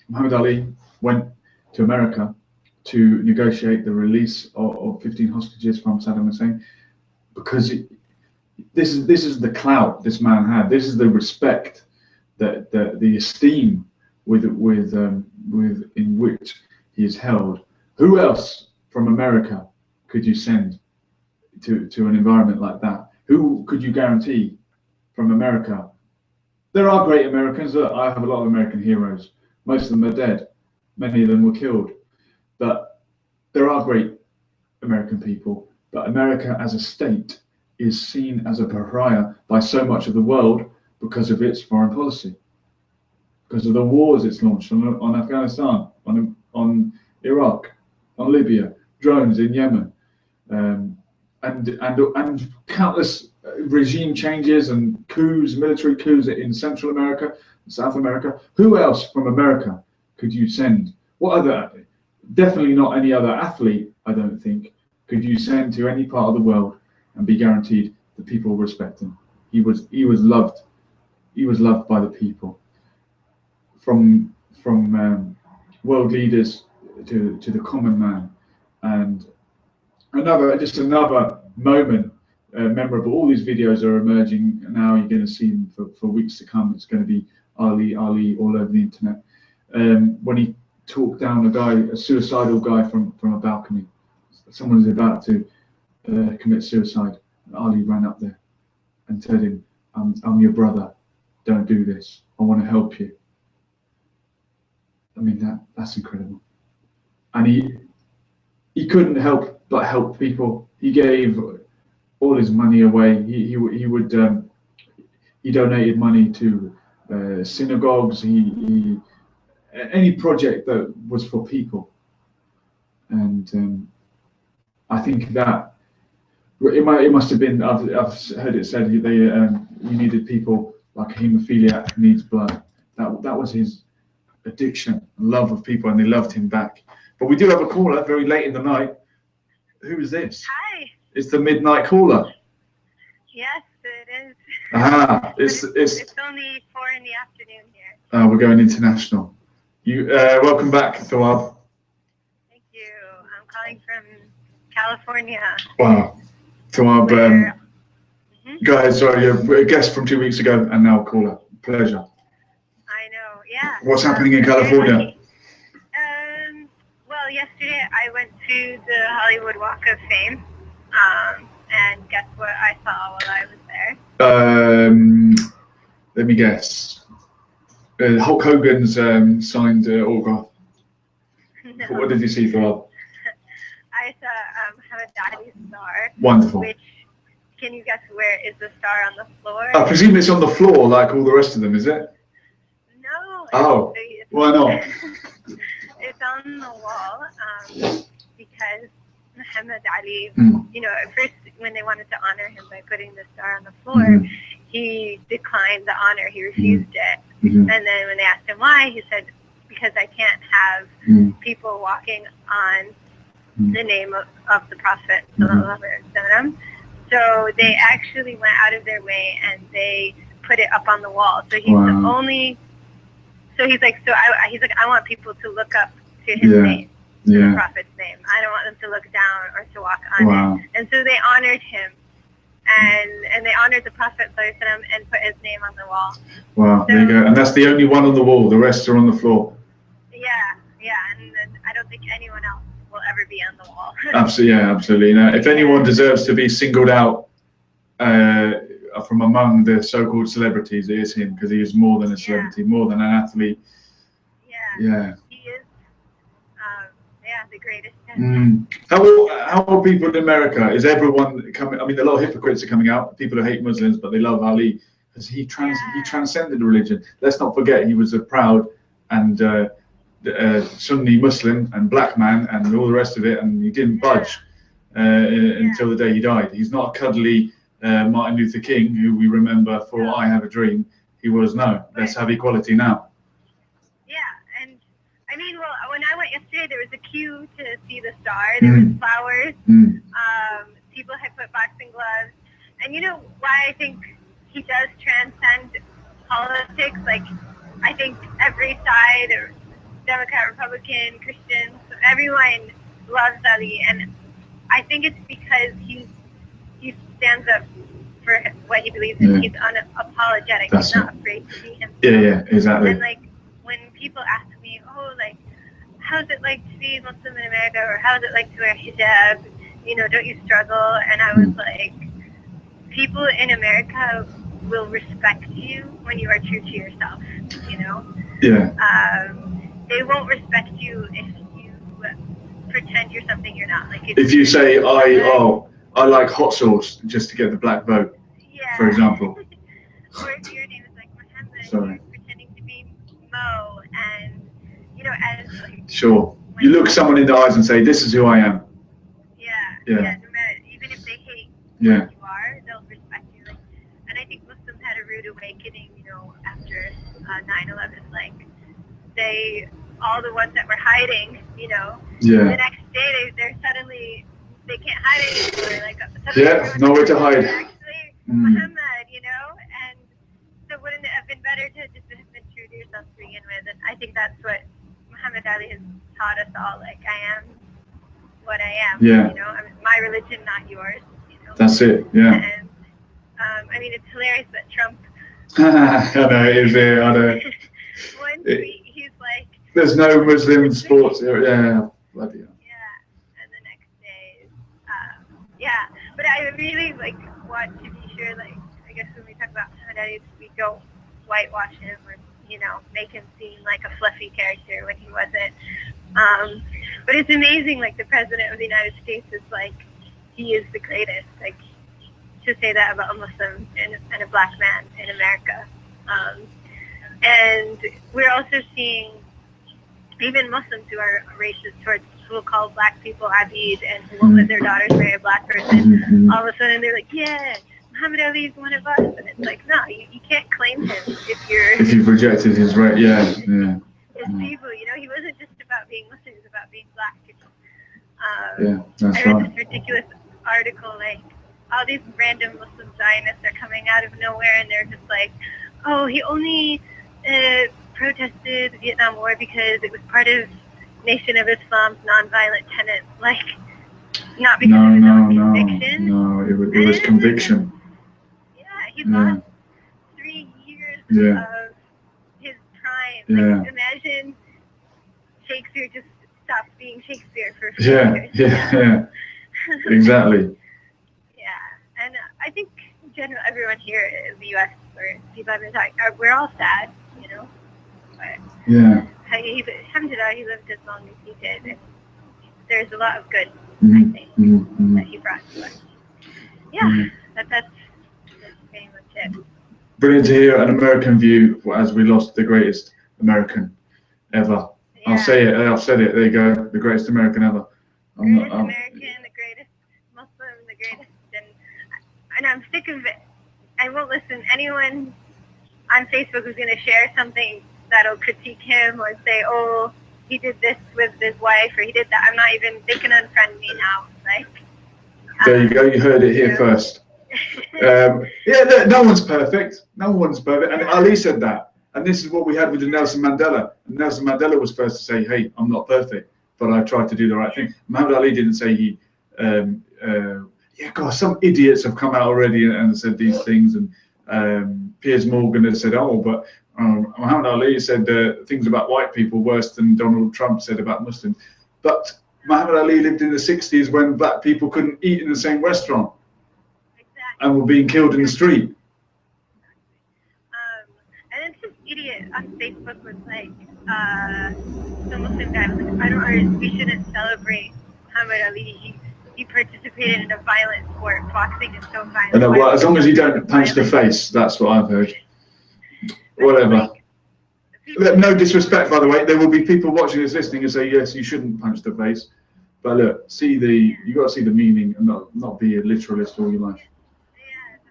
Muhammad Ali went to America to negotiate the release of 15 hostages from Saddam Hussein, because this is the clout this man had. This is the respect, the esteem in which he is held. Who else from America could you send to an environment like that? Who could you guarantee from America? There are great Americans. I have a lot of American heroes. Most of them are dead. Many of them were killed. But there are great American people. But America as a state is seen as a pariah by so much of the world because of its foreign policy, because of the wars it's launched on Afghanistan, on Iraq, on Libya, drones in Yemen, and countless regime changes and coups, military coups in Central America, South America. Who else from America could you send? What other? Definitely not any other athlete, I don't think, could you send to any part of the world and be guaranteed that people respect him. He was loved. He was loved by the people, from world leaders to the common man. And another moment, memorable. All these videos are emerging now. You're going to see them for weeks to come. It's going to be Ali all over the internet. When he talked down a suicidal guy from a balcony. Someone was about to commit suicide. Ali ran up there and told him, I'm your brother. Don't do this. I want to help you. I mean, that's incredible. And he couldn't help but help people. He gave all his money away. He donated money to synagogues. He any project that was for people. And I think that it must have been. I've heard it said he needed people like a haemophiliac who needs blood. That was his addiction, love of people, and they loved him back. But we do have a caller very late in the night. Who is this? Hi. It's the midnight caller. Yes, it is. It's only 4 in the afternoon here. We're going international. You welcome back, Thawab. Thank you. I'm calling from California. Wow, Thawab. Go ahead. Sorry, you're a guest from 2 weeks ago, and now a caller. Pleasure. I know. Yeah. What's happening in California? Well, yesterday I went to the Hollywood Walk of Fame, and guess what I saw while I was there? Let me guess. Hulk Hogan's signed autograph. No. What did you see, Thawab? I saw Muhammad Ali's star. Wonderful. Which, can you guess where is the star on the floor? I presume it's on the floor like all the rest of them, is it? No. Oh, why not? It's on the wall because Muhammad Ali, at first when they wanted to honor him by putting the star on the floor, he declined the honor. He refused it. And then when they asked him why, he said, because I can't have people walking on the name of the Prophet. So they actually went out of their way and they put it up on the wall. So he's the only. So he's like, I want people to look up to his name, the Prophet's name. I don't want them to look down or to walk on it. And so they honored him, and they honored the Prophet and put his name on the wall. Wow, so, there you go. And that's the only one on the wall. The rest are on the floor. Yeah, and I don't think anyone else will ever be on the wall. Absolutely. Now, if anyone deserves to be singled out from among the so-called celebrities, it is him, because he is more than a celebrity, more than an athlete. Yeah. He is, the greatest. How are people in America? Is everyone coming? I mean, a lot of hypocrites are coming out. People who hate Muslims, but they love Ali because he transcended religion. Let's not forget he was a proud and Sunni Muslim and black man and all the rest of it, and he didn't budge until the day he died. He's not a cuddly Martin Luther King, who we remember for I Have a Dream. He was, let's have equality now. Yeah, and I mean, well, when I went yesterday, there was a queue to see the star. There was flowers. People had put boxing gloves. And you know why I think he does transcend politics? Like, I think every side, or Democrat, Republican, Christian, everyone loves Ali. And I think it's because he stands up for what he believes in. He's unapologetic. He's not afraid to be himself. Yeah, exactly. And like, when people ask me, how's it like to be Muslim in America, or how's it like to wear hijab? Don't you struggle? And I was like, people in America will respect you when you are true to yourself. They won't respect you if you pretend you're something you're not. Like, if you say I like hot sauce just to get the black vote, Yeah. for example. Or if your name is like Muhammad, Sorry. you're pretending to be Mo, and you know, as like. Sure. You look someone in the eyes and say, "This is who I am." Yeah. Yeah. Yeah. No matter, even if they hate Yeah. who you are, they'll respect you. Like, and I think Muslims had a rude awakening, you know, after 9/11. Like, all the ones that were hiding, you know, Yeah. the next day they're suddenly, they can't hide anymore. Like, suddenly Yeah. Nowhere to hide. Actually, Muhammad, you know, and so wouldn't it have been better to just have been true to yourself to begin with? And I think that's what Muhammad Ali has taught us all. Like, I am what I am. Yeah. You know, I mean, my religion, not yours. You know. That's it. Yeah. And I mean, it's hilarious that Trump. I know it is. I know. One tweet, he's like. There's no Muslim sports here. Yeah. Bloody hell. Yeah, and the next day, yeah. But I really like want to be sure, like, I guess when we talk about Muhammad Ali, we don't whitewash him or, you know, make him seem like a fluffy character when he wasn't. But it's amazing, like, the president of the United States is like, he is the greatest. Like, to say that about a Muslim and a black man in America. And we're also seeing even Muslims who are racist towards, who will call black people abid and who won't let their daughters marry a black person, all of a sudden they're like, yeah, Muhammad Ali is one of us. And it's like, no, you can't claim him if you've rejected his right. Yeah. His people, you know, he wasn't just about being Muslim, he was about being black. Yeah, that's I read right. this ridiculous article, like, all these random Muslim Zionists are coming out of nowhere and they're just like, oh, he only protested the Vietnam War because it was part of Nation of Islam's nonviolent tenets, like, not because of his own conviction. No, it was conviction. Yeah, he lost 3 years of his prime. Like, imagine Shakespeare just stopped being Shakespeare for 4 years. Yeah, exactly. Yeah, and I think in general, everyone here in the U.S. or people I've been talking, we're all sad, you know. But yeah. Alhamdulillah, he lived as long as he did. And there's a lot of good, I think, that he brought to us. Yeah, that's pretty much it. Brilliant to hear an American view as we lost the greatest American ever. Yeah. I'll say it. I've said it. There you go. The greatest American ever. American, the greatest Muslim, the greatest, and I'm sick of it. I won't listen. Anyone on Facebook who's going to share something that'll critique him or say, oh, he did this with his wife or he did that. I'm not even, they can unfriend me now. Like, there you go. You heard it here first. No one's perfect. No one's perfect. And Ali said that. And this is what we had with Nelson Mandela. And Nelson Mandela was first to say, hey, I'm not perfect, but I tried to do the right thing. Muhammad Ali didn't say he, some idiots have come out already and said these things. And Piers Morgan has said, oh, but Muhammad Ali said things about white people worse than Donald Trump said about Muslims. But Muhammad Ali lived in the 60s when black people couldn't eat in the same restaurant and were being killed in the street. And it's just idiot on Facebook was like, some Muslim guy was like, we shouldn't celebrate Muhammad Ali. He participated in a violent sport. Boxing is so violent. Well, as long as you don't punch the face, that's what I've heard. Whatever. No disrespect, by the way. There will be people watching this, listening, and say, yes, you shouldn't punch the face. But look, you got to see the meaning and not be a literalist all your life.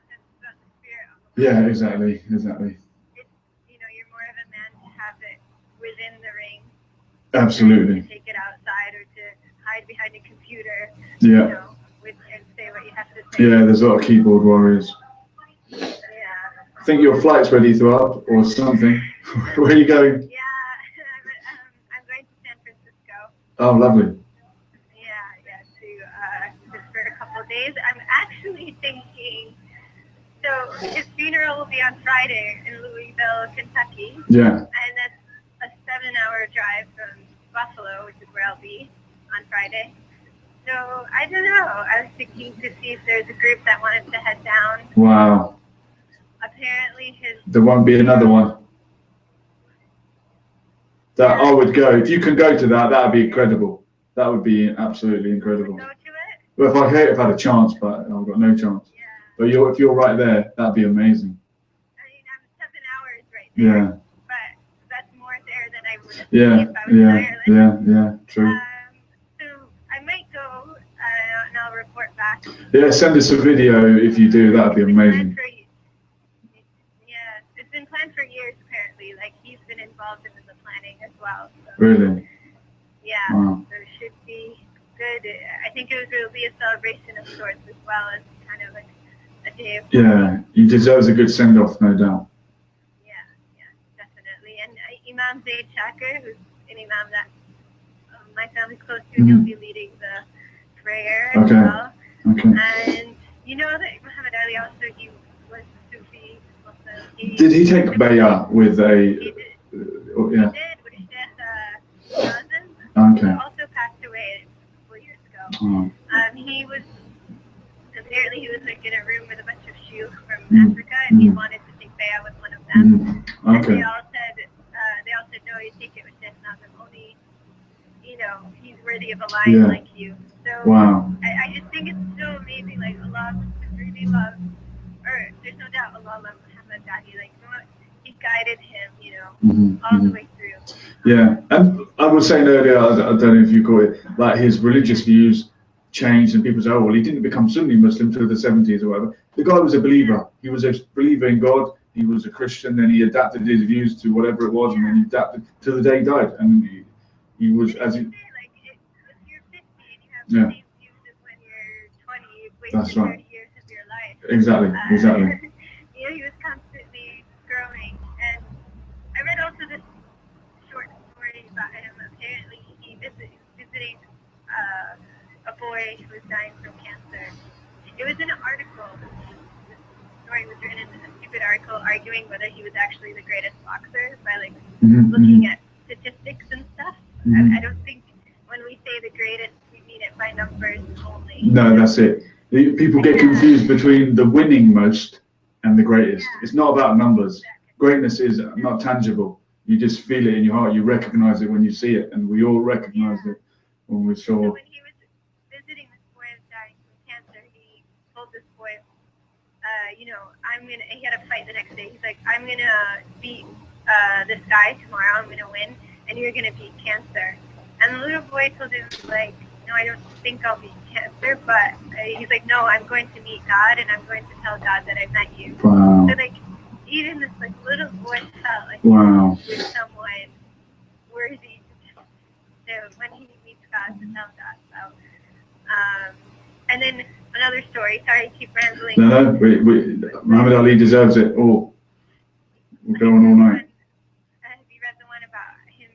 That's the spirit. Yeah, exactly. It's, you're more of a man to have it within the ring. Absolutely. To take it outside or to hide behind a computer. Yeah. And say what you have to say. Yeah, there's a lot of keyboard warriors. Yeah. I think your flight's ready to up or something. Where are you going? Yeah, I'm going to San Francisco. Oh, lovely. Just for a couple of days. I'm actually thinking, so his funeral will be on Friday in Louisville, Kentucky. Yeah. And that's a 7-hour drive from Buffalo, which is where I'll be on Friday. So I don't know. I was thinking to see if there's a group that wanted to head down. Wow. Apparently there won't be another one. That I would go. If you can go to that, that would be incredible. That would be absolutely incredible. Go to it? Well, if I had a chance, but I've got no chance. Yeah. But if you're right there, that'd be amazing. I mean, I'm 7 hours right there. Yeah. But that's more there than I would have Yeah. if I was in Ireland. Yeah. True. So I might go and I'll report back. Yeah. Send us a video if you do. That'd be amazing. Yeah, it's been planned for years apparently. Like he's been involved in the planning as well. So. Really? Yeah. Wow. So it should be good. I think will be a celebration of sorts as well as kind of like a day of. Yeah, he deserves a good send off, no doubt. Yeah, definitely. And Imam Zaid Shakir, who's an imam that my family's close to, he'll be leading the prayer as well. Okay. And you know that Muhammad Ali also, he was Sufi. Did he take bay'ah with a? He did. Yeah. He did with Sheikh Nazim. Okay. He also passed away 4 years ago. Oh. He was apparently he was like in a room with a bunch of shuyukh from Africa, and he wanted to take bay'ah with one of them. And Okay. they all said no, you take it with Sheikh Nazim. Only, he's worthy of a lion like you. So wow. I just think it's so amazing. Like Allah really loves, or there's no doubt Allah loves Muhammad Ali. Like he guided him, all the way through. Yeah, and I was saying earlier, I don't know if you call it, like his religious views changed, and people say, oh well, he didn't become Sunni Muslim till the 70s or whatever. The guy was a believer. He was a believer in God. He was a Christian. Then he adapted his views to whatever it was, and then he adapted till the day he died. And he was as he. Like if you're 50 and you have the same views as when you're 20, you've wasted 30 years of your life. Exactly. He was constantly growing, and I read also this short story about him. Apparently, he was visiting a boy who was dying from cancer. It was in an article. The story was written in a stupid article arguing whether he was actually the greatest boxer by looking at statistics and stuff. I don't think when we say the greatest, we mean it by numbers only. No, that's it. People get confused between the winning most and the greatest. It's not about numbers. Greatness is not tangible. You just feel it in your heart. You recognize it when you see it, and we all recognize it when we saw. So when he was visiting this boy who was dying from cancer, he told this boy, he had a fight the next day. He's like, I'm gonna beat this guy tomorrow. I'm gonna win, and you're gonna beat cancer. And the little boy told him, like, no, I don't think I'll beat cancer, but he's like, no, I'm going to meet God, and I'm going to tell God that I met you. Wow. So like, even this like little boy felt like wow. he was someone worthy to when he meets God to tell God. So, and then another story. Sorry, I keep rambling. No, Muhammad Ali deserves it all. We'll go on all night. Have you read the one about him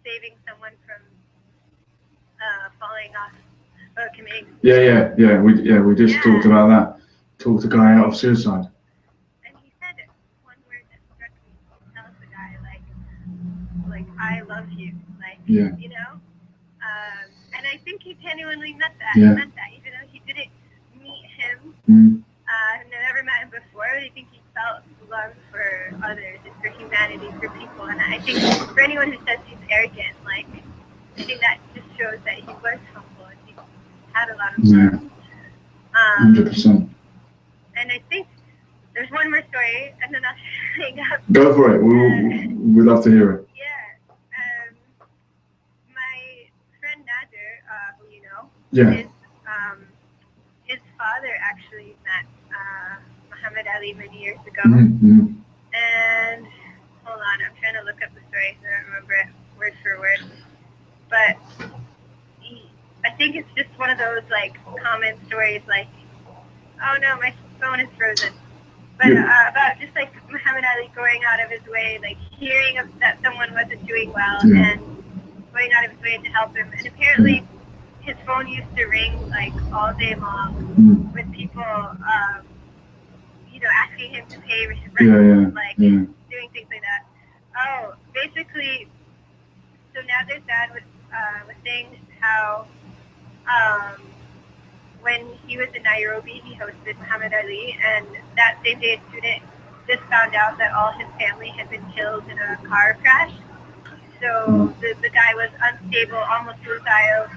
saving someone from falling off or committing? Yeah. We just talked about that. Talked a guy out of suicide. And he said one word that struck me. He tells the guy like I love you, and I think he genuinely meant that. Yeah. He meant that, even though he didn't meet him. Never met him before. I think he felt love for others and for humanity, for people. And I think for anyone who says he's arrogant, I think that just shows that he was humble and he had a lot of love. 100%. And I think there's one more story, and then I'll hang up. Go for it. We'd love to hear it. Yeah. My friend Nader, who you know, his father actually met Muhammad Ali many years ago. And hold on, I'm trying to look up the story. I don't remember it word for word. But I think it's just one of those common stories oh no, my phone is frozen. But about just Muhammad Ali going out of his way, hearing that someone wasn't doing well and going out of his way to help him. And apparently his phone used to ring all day long with people, asking him to pay rent, doing things like that. Oh, basically, so Nader's dad was saying how when he was in Nairobi, he hosted Muhammad Ali, and that same day a student just found out that all his family had been killed in a car crash. So the guy was unstable, almost suicidal,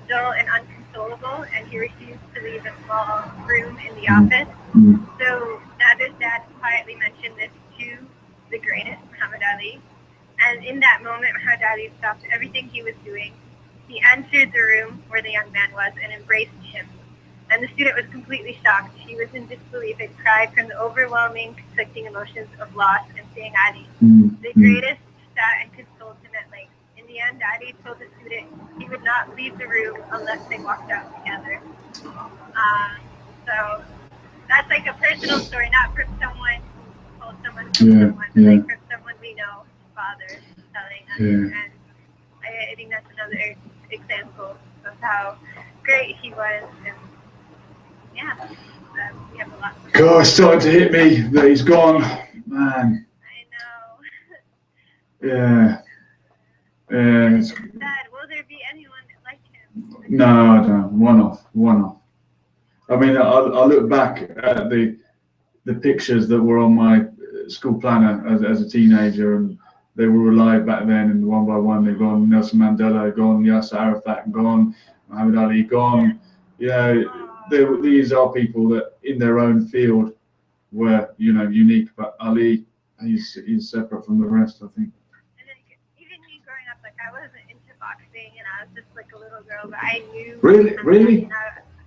still and unconsolable, and he refused to leave a small room in the office. So Nader's dad quietly mentioned this to the greatest, Muhammad Ali. And in that moment, Muhammad Ali stopped everything he was doing. He entered the room where the young man was and embraced him. And the student was completely shocked. He was in disbelief and cried from the overwhelming, conflicting emotions of loss and seeing Ali. The greatest sat and consoled him at length. In the end, Ali told the student he would not leave the room unless they walked out together. So that's like a personal story, not from someone who told someone from someone, but like from someone we know, his father, telling us. And I think that's another example of how great he was. And yeah, we have a lot. God, it's starting to hit me that he's gone, man. I know. Yeah. It's sad. Will there be anyone like him? No, one off. I mean, I look back at the pictures that were on my school planner as a teenager, and they were alive back then, and one by one they're gone. Nelson Mandela gone, Yasser Arafat gone, Muhammad Ali gone. These are people that in their own field were, unique, but Ali, he's separate from the rest, I think. And then even me growing up, like I wasn't into boxing, and I was just like a little girl, but I knew. Really?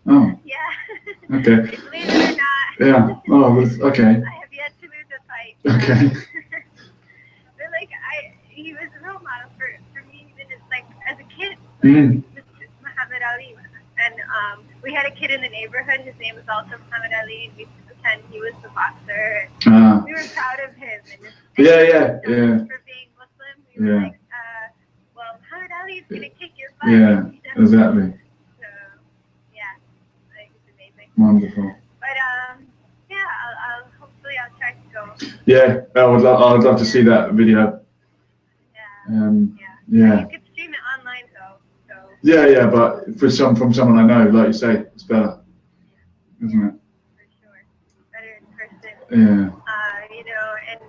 Oh. Yeah. Okay. Believe it or not. Yeah. Oh, okay. I have yet to lose a fight. Okay. But like he was a role model for me, even as a kid. Muhammad Ali. And we had a kid in the neighborhood. His name was also Muhammad Ali, and we used to pretend he was the boxer. And we were proud of him. And for being Muslim, we were like, well, Muhammad Ali is gonna kick your butt. Yeah, exactly. So yeah, I think it's amazing. Wonderful. But yeah, hopefully I'll try to go. Yeah, I would love to see that video. Yeah. You could stream it online though. So. Yeah, but from someone I know, like you say, it's better, isn't it? For sure, better in person. Yeah. And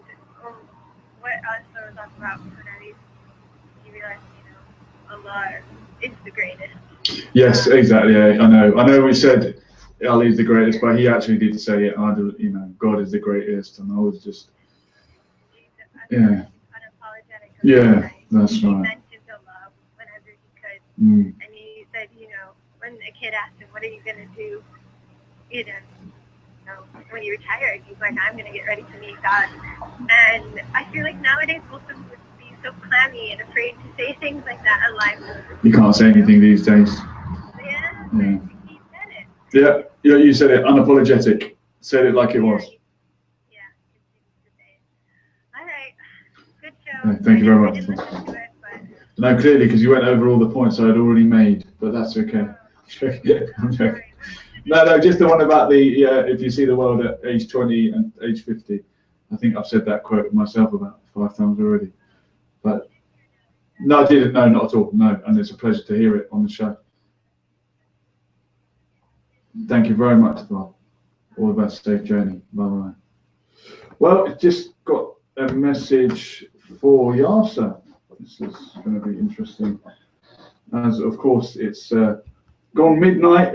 what also was talking about when you realize, Allah is the greatest. Yes, exactly. Yeah, I know. We said Ali's the greatest, but he actually did say it. God is the greatest, and I was just. Unapologetic. Yeah, that's right. He mentioned Allah whenever he could, and he said, when a kid asked him, "What are you gonna do?" When you retire, he's like, "I'm gonna get ready to meet God." And I feel like nowadays Muslims would be so clammy and afraid to say things like that alive. You can't say anything these days. Yeah. He said it. Yeah, you said it. Unapologetic. Said it like it was. Yeah. All right. Good show. Thank you very much. No, clearly, because you went over all the points I had already made, but that's okay. I'm joking. No, just the one about if you see the world at age 20 and age 50. I think I've said that quote myself about 5 times already. But no, I didn't. No, not at all. No, and it's a pleasure to hear it on the show. Thank you very much, Bob. All the best. Safe journey. Bye-bye. Well, it just got a message for Yasser. This is going to be interesting. As, of course, it's gone midnight.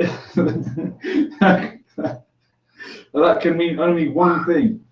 That can mean only one thing.